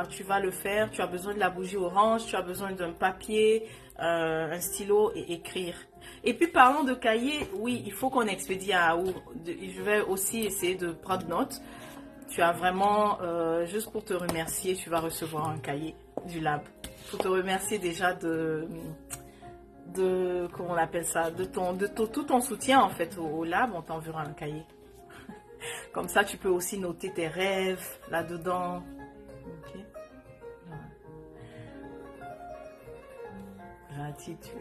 Tu vas le faire, tu as besoin de la bougie orange, tu as besoin d'un papier, un stylo et écrire. Et puis parlant de cahier, oui, il faut qu'on expédie à Aour. Je vais aussi essayer de prendre note. Tu as vraiment, juste pour te remercier, tu vas recevoir un cahier du lab. Pour te remercier déjà comment on appelle ça, tout ton soutien en fait au lab, on t'enverra un cahier. Comme ça, tu peux aussi noter tes rêves là-dedans. Ok. Gratitude.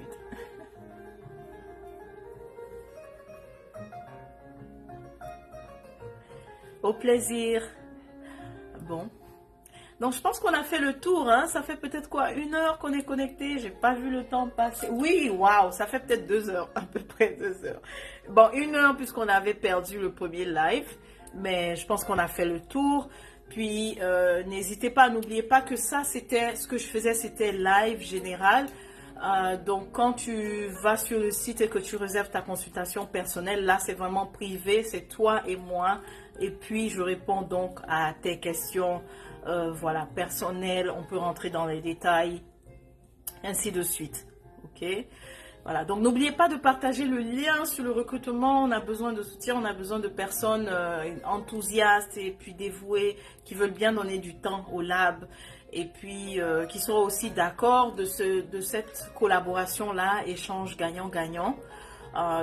Au plaisir. Bon. Donc, je pense qu'on a fait le tour. Hein. Ça fait peut-être quoi, 1 heure qu'on est connecté. J'ai pas vu le temps passer. Oui, waouh, ça fait peut-être 2 heures, à peu près 2 heures. Bon, 1 heure puisqu'on avait perdu le premier live. Mais je pense qu'on a fait le tour. Puis, n'hésitez pas, n'oubliez pas que ça, c'était ce que je faisais, c'était live général. Donc, quand tu vas sur le site et que tu réserves ta consultation personnelle, là, c'est vraiment privé. C'est toi et moi. Et puis, je réponds donc à tes questions. Voilà, personnel, on peut rentrer dans les détails, ainsi de suite. Ok, voilà, donc n'oubliez pas de partager le lien sur le recrutement. On a besoin de soutien, on a besoin de personnes enthousiastes et puis dévouées qui veulent bien donner du temps au lab et puis qui sont aussi d'accord de cette collaboration là, échange gagnant-gagnant.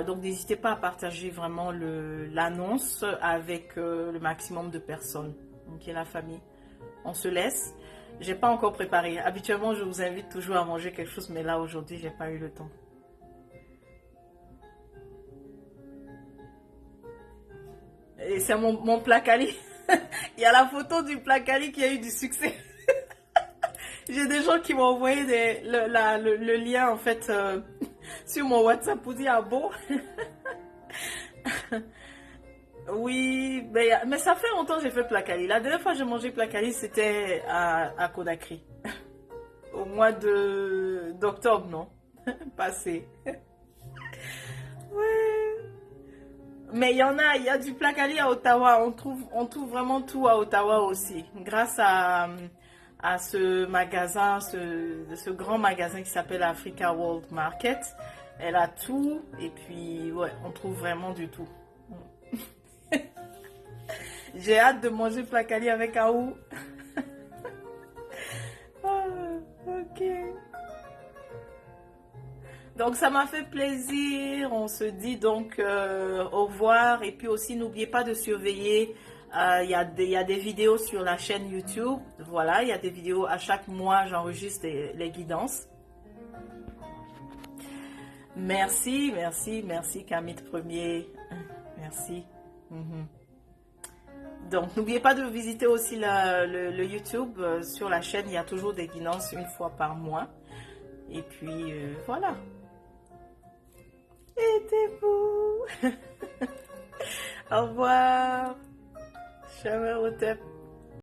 Donc n'hésitez pas à partager vraiment l'annonce avec le maximum de personnes. Ok, la famille. On se laisse. J'ai pas encore préparé. Habituellement, je vous invite toujours à manger quelque chose, mais là, aujourd'hui, j'ai pas eu le temps. Et c'est mon placali. Il y a la photo du placali qui a eu du succès. J'ai des gens qui m'ont envoyé le lien, en fait, sur mon WhatsApp pour dire ah bon. Oui, mais ça fait longtemps que j'ai fait Placali. La dernière fois que j'ai mangé Placali, c'était à Conakry. Au mois d'octobre, non? Passé. Ouais. Mais il y a du Placali à Ottawa. On trouve vraiment tout à Ottawa aussi. Grâce à ce magasin, ce grand magasin qui s'appelle Africa World Market. Elle a tout. Et puis, ouais, on trouve vraiment du tout. J'ai hâte de manger Placali avec Aou. Ah, ok. Donc ça m'a fait plaisir. On se dit donc au revoir. Et puis aussi n'oubliez pas de surveiller. Il y a des vidéos sur la chaîne YouTube. Voilà, il y a des vidéos à chaque mois. J'enregistre les guidances. Merci, merci, merci Camille Premier. Merci. Mhm. Donc n'oubliez pas de visiter aussi le YouTube. Sur la chaîne, il y a toujours des guidances une fois par mois. Et puis voilà. Aidez-vous. Au revoir. Shabbat Otep.